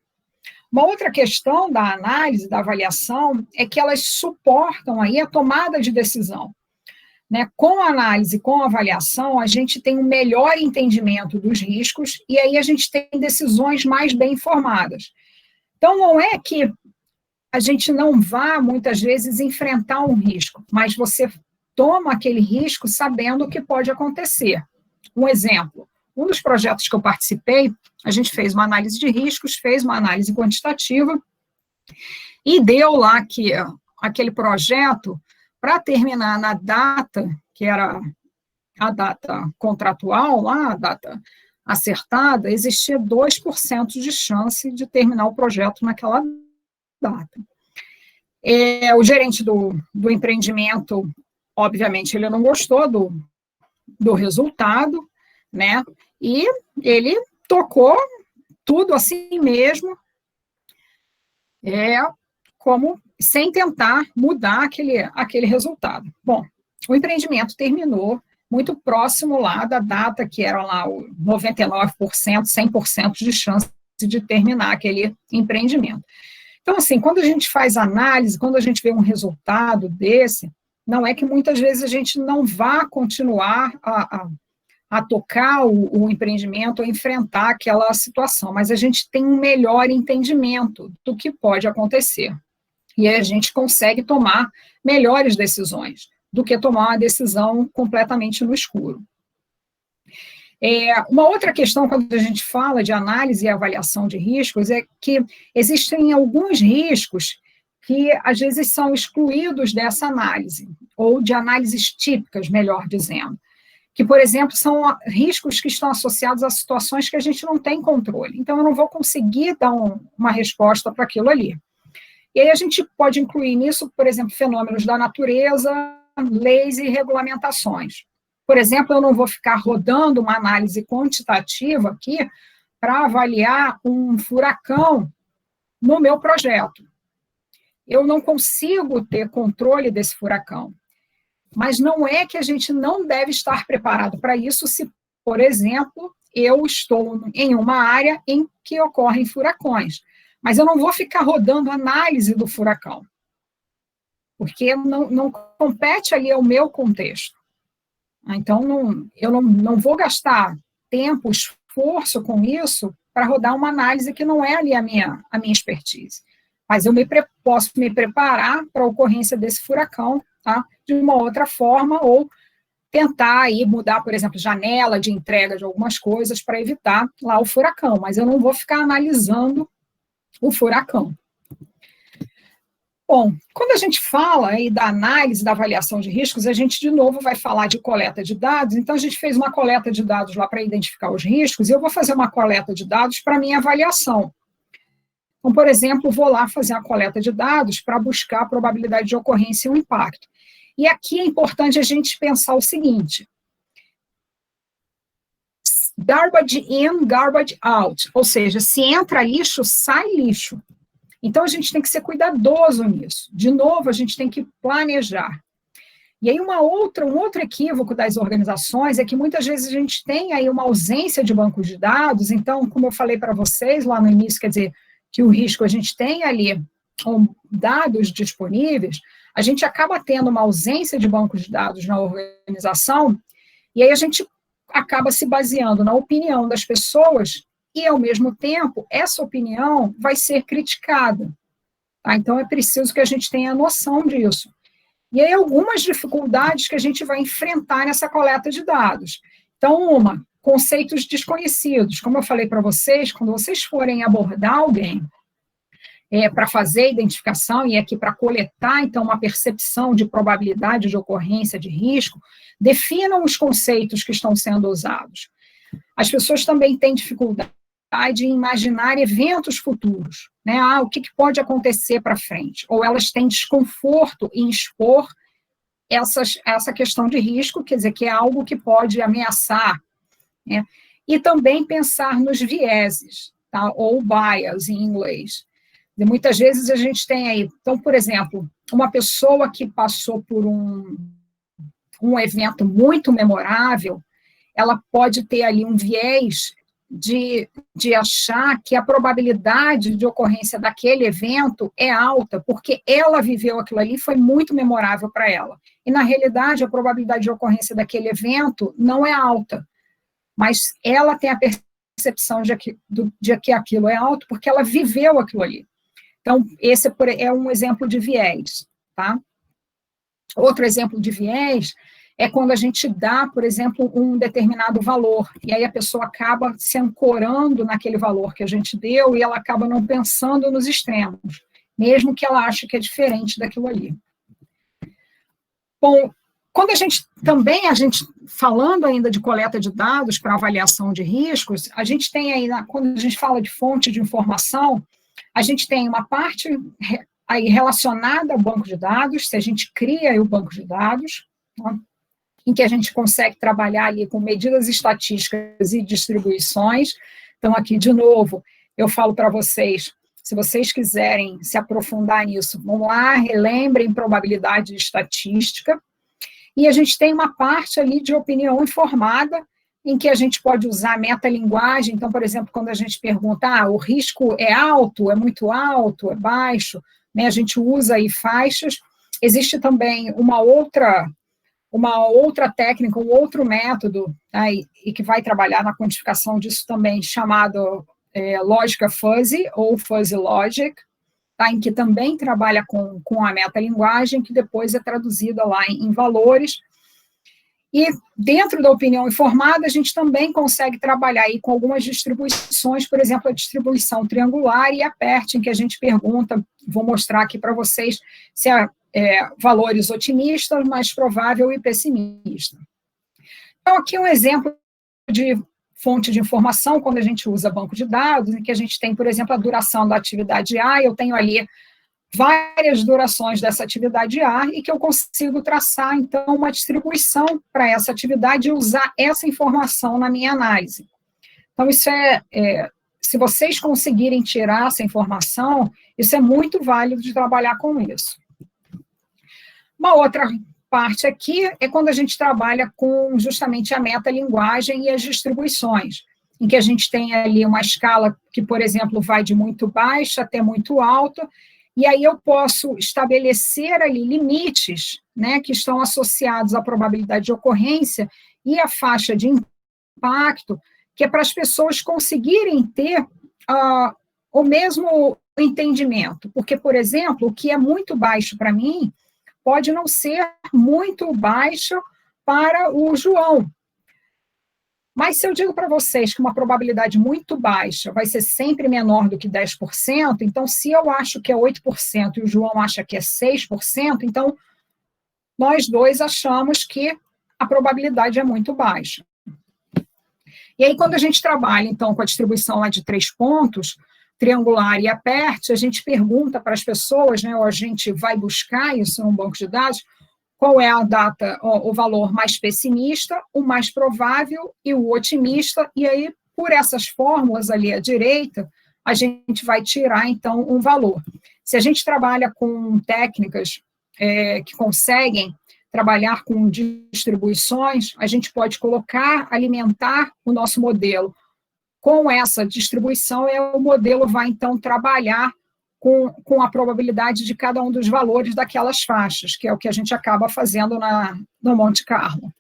Uma outra questão da análise, da avaliação, é que elas suportam aí a tomada de decisão. Né? Com a análise, com a avaliação, a gente tem um melhor entendimento dos riscos e aí a gente tem decisões mais bem informadas. Então, não é que a gente não vá, muitas vezes, enfrentar um risco, mas você toma aquele risco sabendo o que pode acontecer. Um exemplo, um dos projetos que eu participei, a gente fez uma análise de riscos, fez uma análise quantitativa e deu lá que aquele projeto, para terminar na data, que era a data contratual, lá, a data acertada, existia 2% de chance de terminar o projeto naquela data. O gerente do empreendimento, obviamente, ele não gostou do resultado, né? E ele tocou tudo assim mesmo, como sem tentar mudar aquele resultado. Bom, o empreendimento terminou muito próximo lá da data que era lá o 99%, 100% de chance de terminar aquele empreendimento. Então, assim, quando a gente faz análise, quando a gente vê um resultado desse, não é que muitas vezes a gente não vá continuar a tocar o empreendimento, a enfrentar aquela situação, mas a gente tem um melhor entendimento do que pode acontecer. E aí a gente consegue tomar melhores decisões do que tomar uma decisão completamente no escuro. Uma outra questão, quando a gente fala de análise e avaliação de riscos, é que existem alguns riscos que, às vezes, são excluídos dessa análise, ou de análises típicas, melhor dizendo, que, por exemplo, são riscos que estão associados a situações que a gente não tem controle. Então, eu não vou conseguir dar uma resposta para aquilo ali. E aí a gente pode incluir nisso, por exemplo, fenômenos da natureza, leis e regulamentações. Por exemplo, eu não vou ficar rodando uma análise quantitativa aqui para avaliar um furacão no meu projeto. Eu não consigo ter controle desse furacão. Mas não é que a gente não deve estar preparado para isso se, por exemplo, eu estou em uma área em que ocorrem furacões. Mas eu não vou ficar rodando análise do furacão, porque não compete ali ao meu contexto. Então, eu não vou gastar tempo, esforço com isso para rodar uma análise que não é ali a minha expertise. mas eu posso me preparar para a ocorrência desse furacão, tá? De uma outra forma, ou tentar aí mudar, por exemplo, janela de entrega de algumas coisas para evitar lá o furacão, mas eu não vou ficar analisando o furacão. Bom, quando a gente fala aí da análise, da avaliação de riscos, a gente, de novo, vai falar de coleta de dados. Então, a gente fez uma coleta de dados lá para identificar os riscos, e eu vou fazer uma coleta de dados para minha avaliação. Então, por exemplo, vou lá fazer a coleta de dados para buscar a probabilidade de ocorrência e o impacto. E aqui é importante a gente pensar o seguinte: garbage in, garbage out, ou seja, se entra lixo, sai lixo. Então, a gente tem que ser cuidadoso nisso. De novo, a gente tem que planejar. E aí, um outro equívoco das organizações é que muitas vezes a gente tem aí uma ausência de bancos de dados. Então, como eu falei para vocês lá no início, quer dizer, que o risco a gente tem ali dados disponíveis, a gente acaba tendo uma ausência de bancos de dados na organização, e aí a gente acaba se baseando na opinião das pessoas, e, ao mesmo tempo, essa opinião vai ser criticada. Tá? Então, é preciso que a gente tenha noção disso. E aí, algumas dificuldades que a gente vai enfrentar nessa coleta de dados. Então, conceitos desconhecidos. Como eu falei para vocês, quando vocês forem abordar alguém para fazer a identificação, e aqui para coletar, então, uma percepção de probabilidade de ocorrência de risco, definam os conceitos que estão sendo usados. As pessoas também têm dificuldade de imaginar eventos futuros, né? O que pode acontecer para frente? Ou elas têm desconforto em expor essa questão de risco, quer dizer, que é algo que pode ameaçar, né? E também pensar nos vieses, tá? Ou bias em inglês. E muitas vezes a gente tem aí, então, por exemplo, uma pessoa que passou por um evento muito memorável, ela pode ter ali um viés de achar que a probabilidade de ocorrência daquele evento é alta, porque ela viveu aquilo ali, foi muito memorável para ela. E, na realidade, a probabilidade de ocorrência daquele evento não é alta, mas ela tem a percepção de que aquilo é alto porque ela viveu aquilo ali. Então, esse é um exemplo de viés, tá? Outro exemplo de viés é quando a gente dá, por exemplo, um determinado valor, e aí a pessoa acaba se ancorando naquele valor que a gente deu, e ela acaba não pensando nos extremos, mesmo que ela ache que é diferente daquilo ali. Bom, quando a gente falando ainda de coleta de dados para avaliação de riscos, a gente tem aí, quando a gente fala de fonte de informação, a gente tem uma parte aí relacionada ao banco de dados, se a gente cria aí o banco de dados, tá? Em que a gente consegue trabalhar ali com medidas estatísticas e distribuições. Então, aqui, de novo, eu falo para vocês, se vocês quiserem se aprofundar nisso, vamos lá, relembrem probabilidade estatística. E a gente tem uma parte ali de opinião informada, em que a gente pode usar metalinguagem. Então, por exemplo, quando a gente pergunta, o risco é alto, é muito alto, é baixo, né, a gente usa aí faixas. Existe também uma outra técnica, um outro método, tá, e que vai trabalhar na quantificação disso também, chamado lógica fuzzy, ou fuzzy logic, tá, em que também trabalha com a metalinguagem, que depois é traduzida lá em valores. E dentro da opinião informada, a gente também consegue trabalhar aí com algumas distribuições, por exemplo, a distribuição triangular e a PERT, em que a gente pergunta, vou mostrar aqui para vocês, se valores otimistas, mais provável e pessimista. Então, aqui um exemplo de fonte de informação, quando a gente usa banco de dados, em que a gente tem, por exemplo, a duração da atividade A, eu tenho ali várias durações dessa atividade A, e que eu consigo traçar, então, uma distribuição para essa atividade e usar essa informação na minha análise. Então, isso se vocês conseguirem tirar essa informação, isso é muito válido de trabalhar com isso. Uma outra parte aqui é quando a gente trabalha com justamente a metalinguagem e as distribuições, em que a gente tem ali uma escala que, por exemplo, vai de muito baixa até muito alta, e aí eu posso estabelecer ali limites, né, que estão associados à probabilidade de ocorrência e à faixa de impacto, que é para as pessoas conseguirem ter o mesmo entendimento, porque, por exemplo, o que é muito baixo para mim pode não ser muito baixo para o João. Mas se eu digo para vocês que uma probabilidade muito baixa vai ser sempre menor do que 10%, então se eu acho que é 8% e o João acha que é 6%, então nós dois achamos que a probabilidade é muito baixa. E aí, quando a gente trabalha, então, com a distribuição lá de 3 pontos, triangular e aperte, a gente pergunta para as pessoas, né, ou a gente vai buscar isso num banco de dados, qual é a data, o valor mais pessimista, o mais provável e o otimista, e aí, por essas fórmulas ali à direita, a gente vai tirar, então, um valor. Se a gente trabalha com técnicas que conseguem trabalhar com distribuições, a gente pode colocar, alimentar o nosso modelo com essa distribuição, e o modelo vai, então, trabalhar com a probabilidade de cada um dos valores daquelas faixas, que é o que a gente acaba fazendo no Monte Carlo.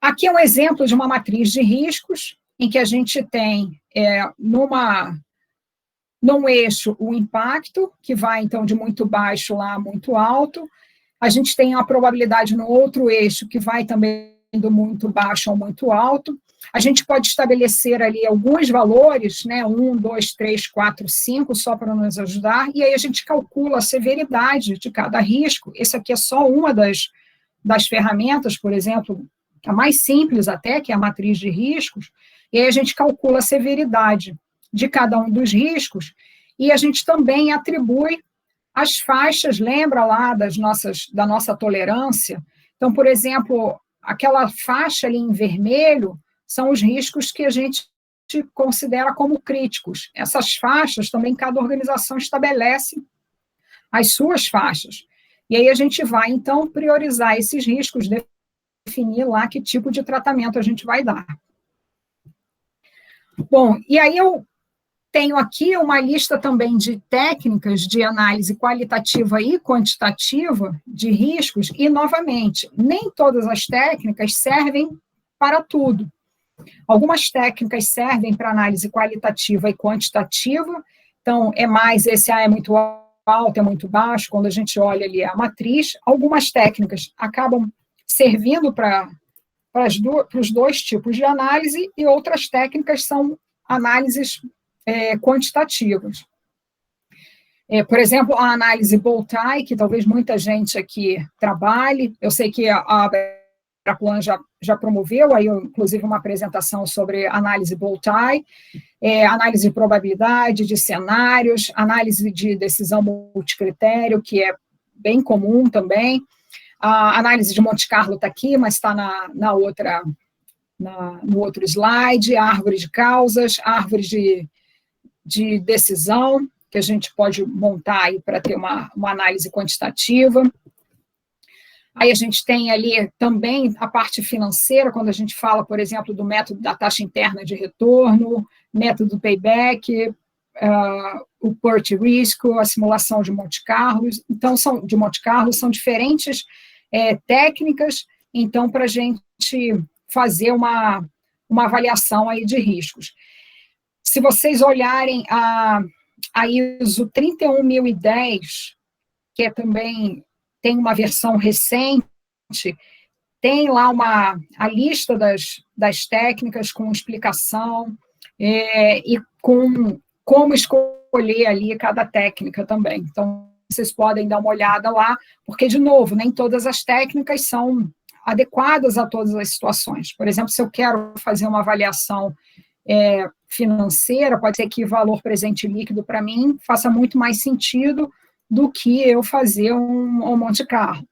Aqui é um exemplo de uma matriz de riscos, em que a gente tem, num eixo, o impacto, que vai, então, de muito baixo lá a muito alto. A gente tem a probabilidade no outro eixo, que vai também do muito baixo ao muito alto. A gente pode estabelecer ali alguns valores, né, 1, 2, 3, 4, 5, só para nos ajudar, e aí a gente calcula a severidade de cada risco. Esse aqui é só uma das ferramentas, por exemplo, a mais simples até, que é a matriz de riscos, e aí a gente calcula a severidade de cada um dos riscos, e a gente também atribui as faixas, lembra lá da nossa tolerância? Então, por exemplo, aquela faixa ali em vermelho são os riscos que a gente considera como críticos. Essas faixas também cada organização estabelece as suas faixas. E aí a gente vai, então, priorizar esses riscos, definir lá que tipo de tratamento a gente vai dar. Bom, e aí eu tenho aqui uma lista também de técnicas de análise qualitativa e quantitativa de riscos, e, novamente, nem todas as técnicas servem para tudo. Algumas técnicas servem para análise qualitativa e quantitativa, então, esse é muito alto, é muito baixo, quando a gente olha ali a matriz. Algumas técnicas acabam servindo para os dois tipos de análise, e outras técnicas são análises quantitativas. Por exemplo, a análise Boltai, que talvez muita gente aqui trabalhe, eu sei que a Abraplan já promoveu, aí, inclusive, uma apresentação sobre análise Boltai, análise de probabilidade, de cenários, análise de decisão multicritério, que é bem comum também. A análise de Monte Carlo está aqui, mas está no outro slide, a árvore de causas, a árvore de decisão, que a gente pode montar aí para ter uma análise quantitativa. Aí a gente tem ali também a parte financeira, quando a gente fala, por exemplo, do método da taxa interna de retorno, método do payback, o PERT risco, a simulação de Monte Carlo. Então, são diferentes técnicas, então, para a gente fazer uma avaliação aí de riscos. Se vocês olharem a ISO 31010, que também tem uma versão recente, tem lá a lista das técnicas com explicação e com como escolher ali cada técnica também. Então, vocês podem dar uma olhada lá, porque, de novo, nem todas as técnicas são adequadas a todas as situações. Por exemplo, se eu quero fazer uma avaliação financeira, pode ser que valor presente líquido, para mim, faça muito mais sentido do que eu fazer um Monte Carlo.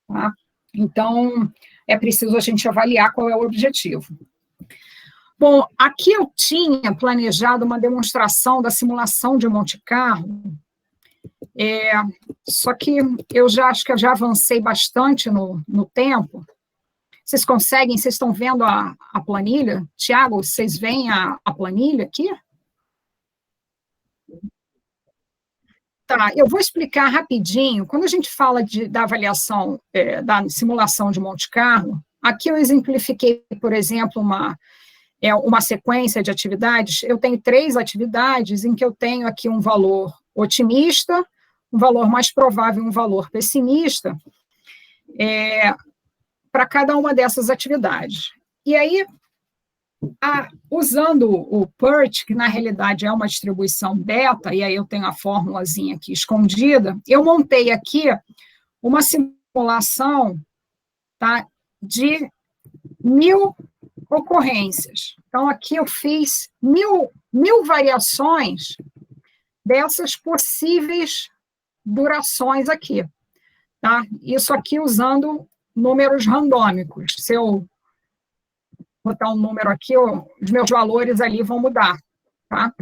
Tá? Então, é preciso a gente avaliar qual é o objetivo. Bom, aqui eu tinha planejado uma demonstração da simulação de Monte Carlo, só que eu acho que eu já avancei bastante no tempo. Vocês estão vendo a planilha? Tiago, vocês veem a planilha aqui? Tá, eu vou explicar rapidinho. Quando a gente fala da avaliação, da simulação de Monte Carlo, aqui eu exemplifiquei, por exemplo, é uma sequência de atividades, eu tenho 3 atividades em que eu tenho aqui um valor otimista, um valor mais provável e um valor pessimista, para cada uma dessas atividades. E aí, usando o PERT, que na realidade é uma distribuição beta, e aí eu tenho a formulazinha aqui escondida, eu montei aqui uma simulação, tá, de 1000 ocorrências. Então, aqui eu fiz 1000 variações dessas possíveis durações aqui, tá? Isso aqui usando números randômicos. Se eu botar um número aqui, os meus valores ali vão mudar, tá?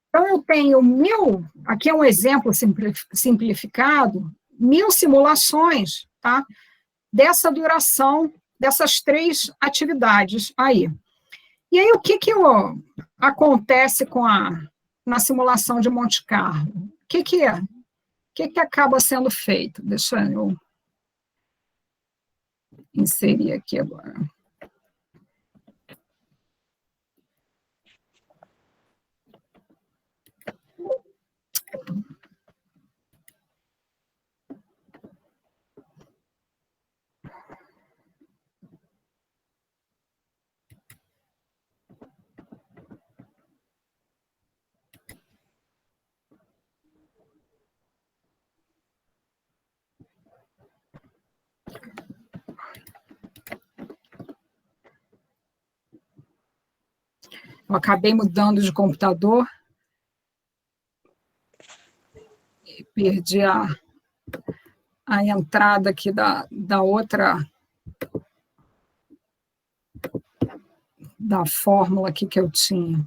Então, eu tenho 1000, aqui é um exemplo simplificado, 1000 simulações, tá? Dessa duração, dessas 3 atividades aí. E aí, o que acontece na simulação de Monte Carlo? O que acaba sendo feito? Deixa eu inserir aqui agora. Eu acabei mudando de computador e perdi a entrada aqui da outra, da fórmula aqui que eu tinha.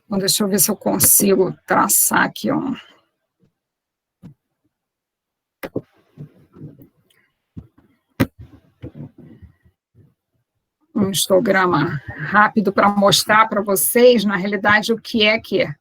Bom, deixa eu ver se eu consigo traçar aqui um histograma rápido para mostrar para vocês, na realidade, o que é que é.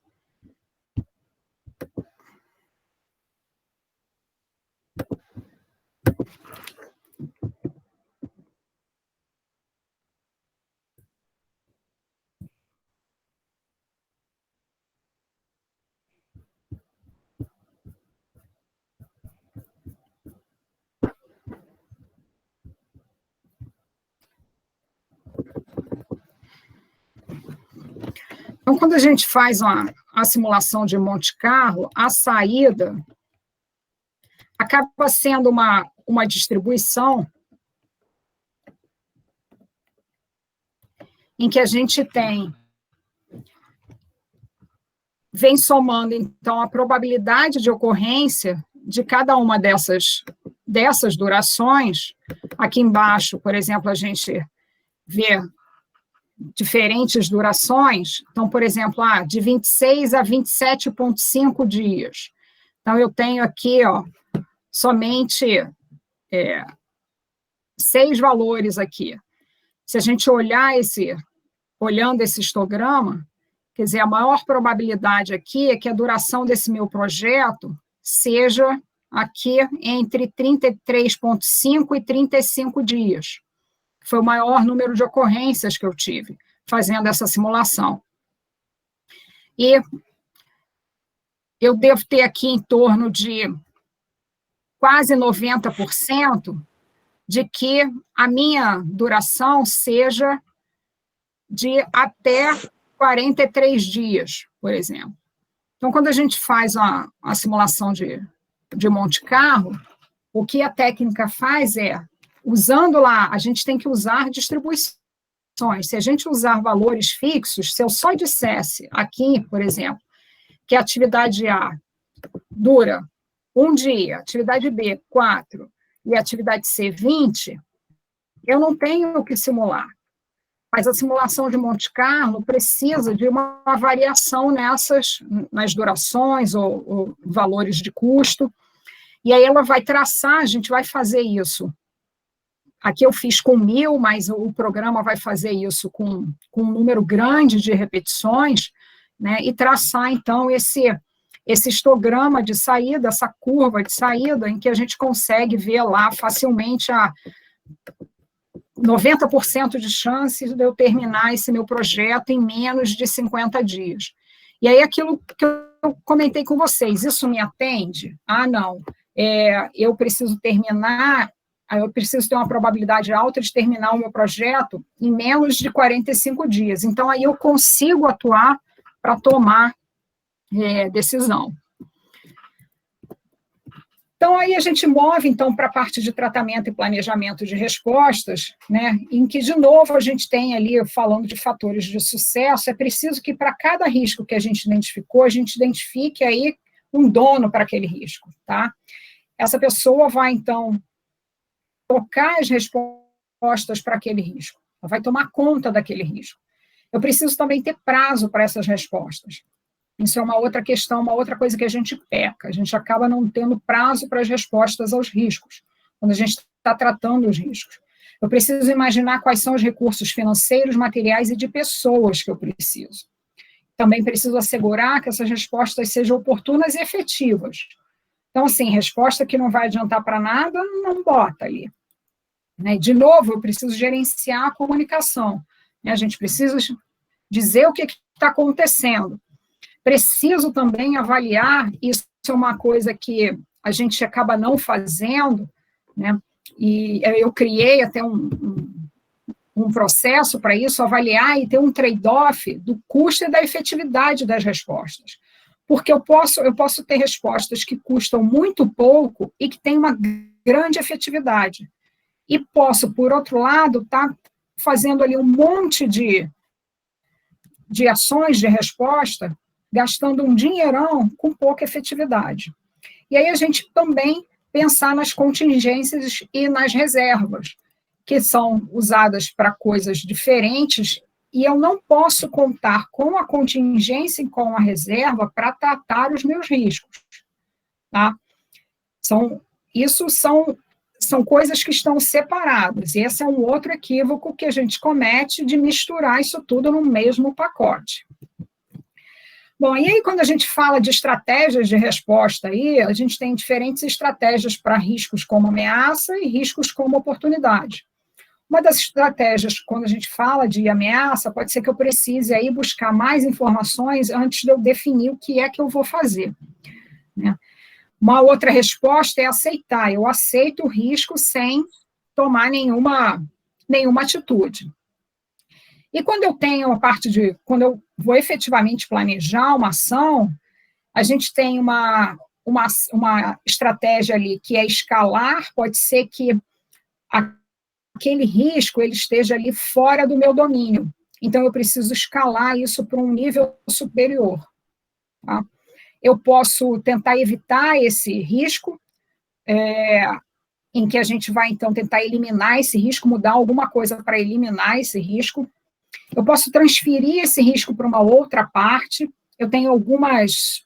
Então, quando a gente faz a simulação de Monte Carlo, a saída acaba sendo uma distribuição em que a gente vem somando, então, a probabilidade de ocorrência de cada uma dessas durações. Aqui embaixo, por exemplo, a gente vê diferentes durações. Então, por exemplo, de 26 a 27,5 dias. Então, eu tenho aqui somente 6 valores aqui. Se a gente olhando esse histograma, quer dizer, a maior probabilidade aqui é que a duração desse meu projeto seja aqui entre 33,5 e 35 dias. Foi o maior número de ocorrências que eu tive fazendo essa simulação. E eu devo ter aqui em torno de quase 90% de que a minha duração seja de até 43 dias, por exemplo. Então, quando a gente faz a simulação de Monte Carlo, o que a técnica faz usando lá, a gente tem que usar distribuições. Se a gente usar valores fixos, se eu só dissesse aqui, por exemplo, que a atividade A dura 1 dia, atividade B, 4, e a atividade C, 20, eu não tenho o que simular. Mas a simulação de Monte Carlo precisa de uma variação nas durações ou valores de custo, e aí ela vai traçar, a gente vai fazer isso. Aqui eu fiz com 1000, mas o programa vai fazer isso com um número grande de repetições, né, e traçar, então, esse histograma de saída, essa curva de saída, em que a gente consegue ver lá facilmente a 90% de chances de eu terminar esse meu projeto em menos de 50 dias. E aí, aquilo que eu comentei com vocês, isso me atende? Ah, não. Eu preciso terminar, eu preciso ter uma probabilidade alta de terminar o meu projeto em menos de 45 dias. Então, aí eu consigo atuar para tomar decisão. Então, aí a gente move, então, para a parte de tratamento e planejamento de respostas, né, em que, de novo, a gente tem ali, falando de fatores de sucesso, é preciso que, para cada risco que a gente identificou, a gente identifique aí um dono para aquele risco, tá? Essa pessoa vai, então, tocar as respostas para aquele risco, ela vai tomar conta daquele risco. Eu preciso também ter prazo para essas respostas. Isso é uma outra questão, uma outra coisa que a gente peca. A gente acaba não tendo prazo para as respostas aos riscos, quando a gente está tratando os riscos. Eu preciso imaginar quais são os recursos financeiros, materiais e de pessoas que eu preciso. Também preciso assegurar que essas respostas sejam oportunas e efetivas. Então, assim, resposta que não vai adiantar para nada, não bota ali. De novo, eu preciso gerenciar a comunicação. A gente precisa dizer o que está acontecendo. Preciso também avaliar, isso é uma coisa que a gente acaba não fazendo, né? E eu criei até um processo para isso, avaliar e ter um trade-off do custo e da efetividade das respostas. Porque eu posso ter respostas que custam muito pouco e que têm uma grande efetividade. E posso, por outro lado, estar fazendo ali um monte de ações de resposta, gastando um dinheirão com pouca efetividade. E aí a gente também pensar nas contingências e nas reservas, que são usadas para coisas diferentes, e eu não posso contar com a contingência e com a reserva para tratar os meus riscos. Tá? Isso são coisas que estão separadas, e esse é um outro equívoco que a gente comete de misturar isso tudo no mesmo pacote. Bom, e aí quando a gente fala de estratégias de resposta aí, a gente tem diferentes estratégias para riscos como ameaça e riscos como oportunidade. Uma das estratégias, quando a gente fala de ameaça, pode ser que eu precise aí buscar mais informações antes de eu definir o que é que eu vou fazer, né? Uma outra resposta é aceitar. Eu aceito o risco sem tomar nenhuma atitude. E quando eu tenho a parte quando eu vou efetivamente planejar uma ação, a gente tem uma estratégia ali que é escalar, pode ser que aquele risco ele esteja ali fora do meu domínio. Então, eu preciso escalar isso para um nível superior. Tá? Eu posso tentar evitar esse risco, em que a gente vai, então, tentar eliminar esse risco, mudar alguma coisa para eliminar esse risco. Eu posso transferir esse risco para uma outra parte. Eu tenho algumas,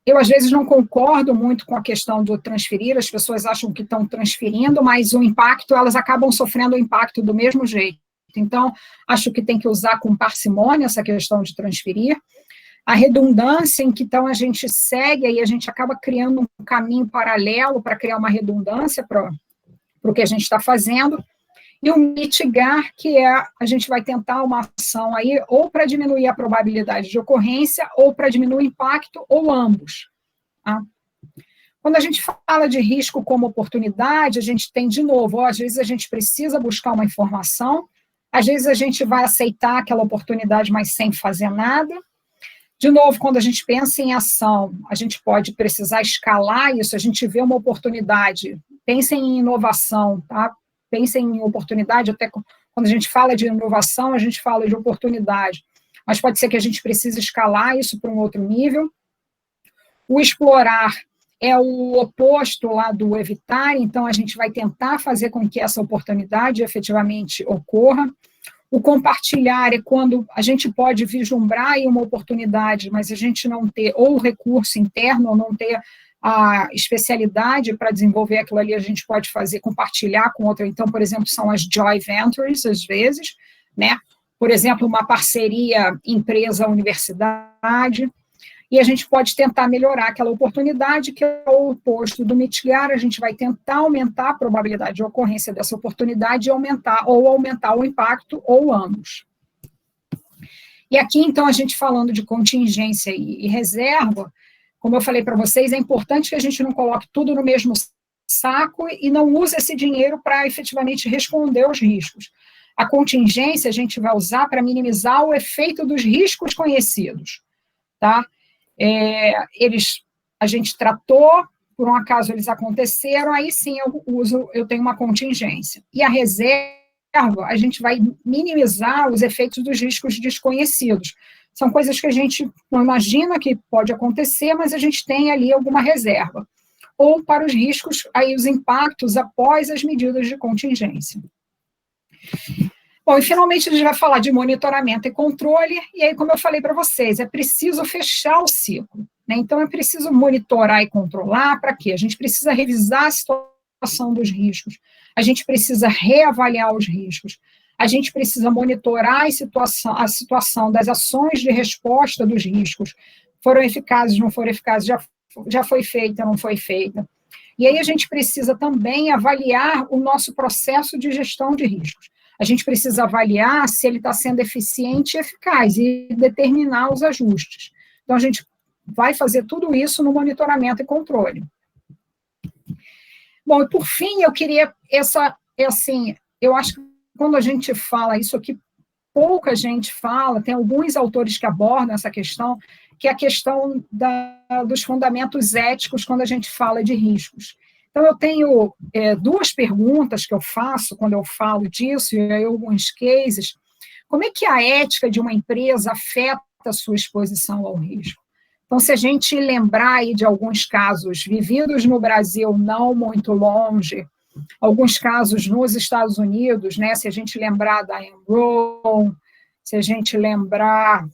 eu às vezes não concordo muito com a questão do transferir, as pessoas acham que estão transferindo, mas o impacto, elas acabam sofrendo o impacto do mesmo jeito. Então, acho que tem que usar com parcimônia essa questão de transferir. A redundância, em que então a gente segue, aí a gente acaba criando um caminho paralelo para criar uma redundância para o que a gente está fazendo. E o mitigar, que a gente vai tentar uma ação aí, ou para diminuir a probabilidade de ocorrência, ou para diminuir o impacto, ou ambos. Tá? Quando a gente fala de risco como oportunidade, a gente tem, de novo, às vezes a gente precisa buscar uma informação, às vezes a gente vai aceitar aquela oportunidade, mas sem fazer nada. De novo, quando a gente pensa em ação, a gente pode precisar escalar isso, a gente vê uma oportunidade, pensem em inovação, tá? Pensem em oportunidade, até quando a gente fala de inovação, a gente fala de oportunidade, mas pode ser que a gente precise escalar isso para um outro nível. O explorar é o oposto lá do evitar, então a gente vai tentar fazer com que essa oportunidade efetivamente ocorra. O compartilhar é quando a gente pode vislumbrar aí uma oportunidade, mas a gente não ter ou o recurso interno, ou não ter a especialidade para desenvolver aquilo ali, a gente pode fazer, compartilhar com outra. Então, por exemplo, são as joint ventures, às vezes, né? por exemplo, uma parceria empresa-universidade, e a gente pode tentar melhorar aquela oportunidade, que é o oposto do mitigar. A gente vai tentar aumentar a probabilidade de ocorrência dessa oportunidade e aumentar o impacto, ou ambos. E aqui, então, a gente falando de contingência e reserva, como eu falei para vocês, é importante que a gente não coloque tudo no mesmo saco e não use esse dinheiro para efetivamente responder aos riscos. A contingência a gente vai usar para minimizar o efeito dos riscos conhecidos, tá? A gente tratou, por um acaso eles aconteceram, aí sim eu tenho uma contingência. E a reserva, a gente vai minimizar os efeitos dos riscos desconhecidos. São coisas que a gente não imagina que pode acontecer, mas a gente tem ali alguma reserva. Ou para os riscos, aí os impactos após as medidas de contingência. Bom, e finalmente a gente vai falar de monitoramento e controle, e aí, como eu falei para vocês, é preciso fechar o ciclo, né? Então, é preciso monitorar e controlar, para quê? A gente precisa revisar a situação dos riscos, a gente precisa reavaliar os riscos, a gente precisa monitorar a situação das ações de resposta dos riscos, foram eficazes, não foram eficazes, já foi feita, não foi feita. E aí a gente precisa também avaliar o nosso processo de gestão de riscos. A gente precisa avaliar se ele está sendo eficiente e eficaz e determinar os ajustes. Então, a gente vai fazer tudo isso no monitoramento e controle. Bom, e por fim, eu queria eu acho que quando a gente fala isso aqui, pouca gente fala, tem alguns autores que abordam essa questão, que é a questão dos fundamentos éticos quando a gente fala de riscos. Então, eu tenho duas perguntas que eu faço quando eu falo disso, e aí alguns cases. Como é que a ética de uma empresa afeta a sua exposição ao risco? Então, se a gente lembrar aí de alguns casos vividos no Brasil, não muito longe, alguns casos nos Estados Unidos, né, se a gente lembrar da Enron, se a gente lembrar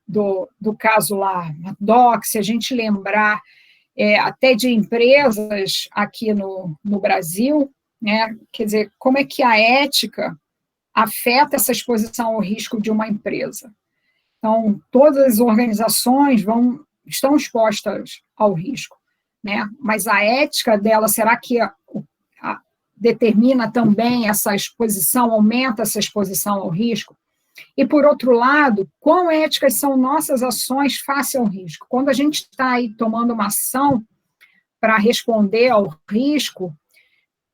do caso lá, DOC, se a gente lembrar até de empresas aqui no Brasil, né? Quer dizer, como é que a ética afeta essa exposição ao risco de uma empresa? Então, todas as organizações estão expostas ao risco, né? Mas a ética dela, será que determina também essa exposição, aumenta essa exposição ao risco? E, por outro lado, quão éticas são nossas ações face ao risco? Quando a gente está aí tomando uma ação para responder ao risco,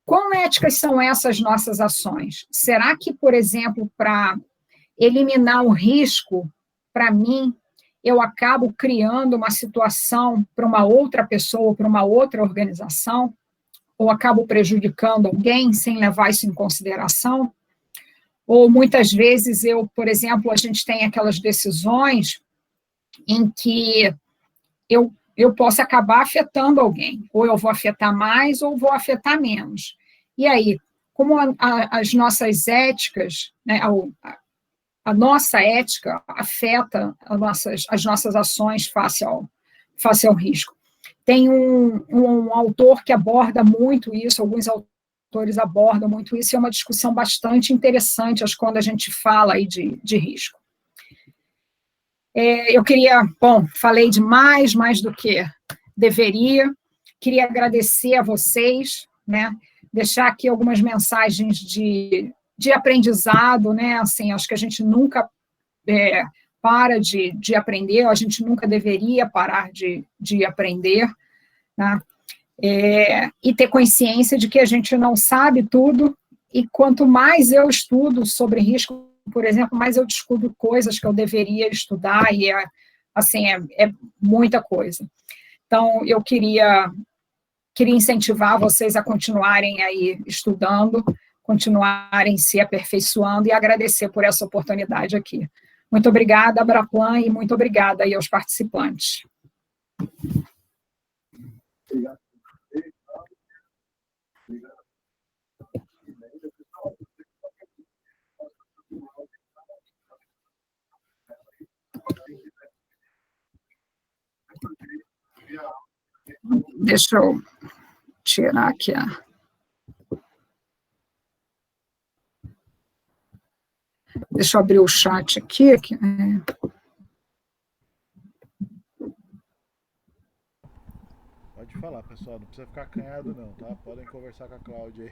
quão éticas são essas nossas ações? Será que, por exemplo, para eliminar o risco, para mim, eu acabo criando uma situação para uma outra pessoa, para uma outra organização, ou acabo prejudicando alguém sem levar isso em consideração? Ou muitas vezes por exemplo, a gente tem aquelas decisões em que eu posso acabar afetando alguém, ou eu vou afetar mais, ou vou afetar menos. E aí, como as nossas éticas, né, a nossa ética afeta as nossas ações face ao risco? Tem um autor que aborda muito isso, alguns autores abordam muito isso, e é uma discussão bastante interessante, acho, quando a gente fala aí de risco. Eu queria, falei demais, mais do que deveria, queria agradecer a vocês, né, deixar aqui algumas mensagens de aprendizado, né, assim, acho que a gente nunca para de aprender, a gente nunca deveria parar de aprender, né, e ter consciência de que a gente não sabe tudo, e quanto mais eu estudo sobre risco, por exemplo, mais eu descubro coisas que eu deveria estudar, e é muita coisa. Então, eu queria incentivar vocês a continuarem aí estudando, continuarem se aperfeiçoando, e agradecer por essa oportunidade aqui. Muito obrigada, Abraplan, e muito obrigada aí aos participantes. Obrigado. Deixa eu tirar aqui Deixa eu abrir o chat aqui. Pode falar, pessoal, não precisa ficar acanhado não, tá? Podem conversar com a Cláudia aí.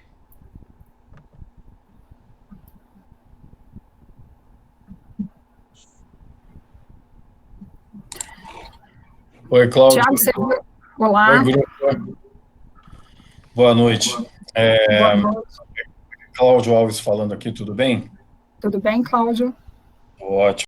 Oi, Cláudio. Tiago, você... Olá. Oi, grupo. Boa noite. Boa noite. Cláudio Alves falando aqui, tudo bem? Tudo bem, Cláudio? Ótimo.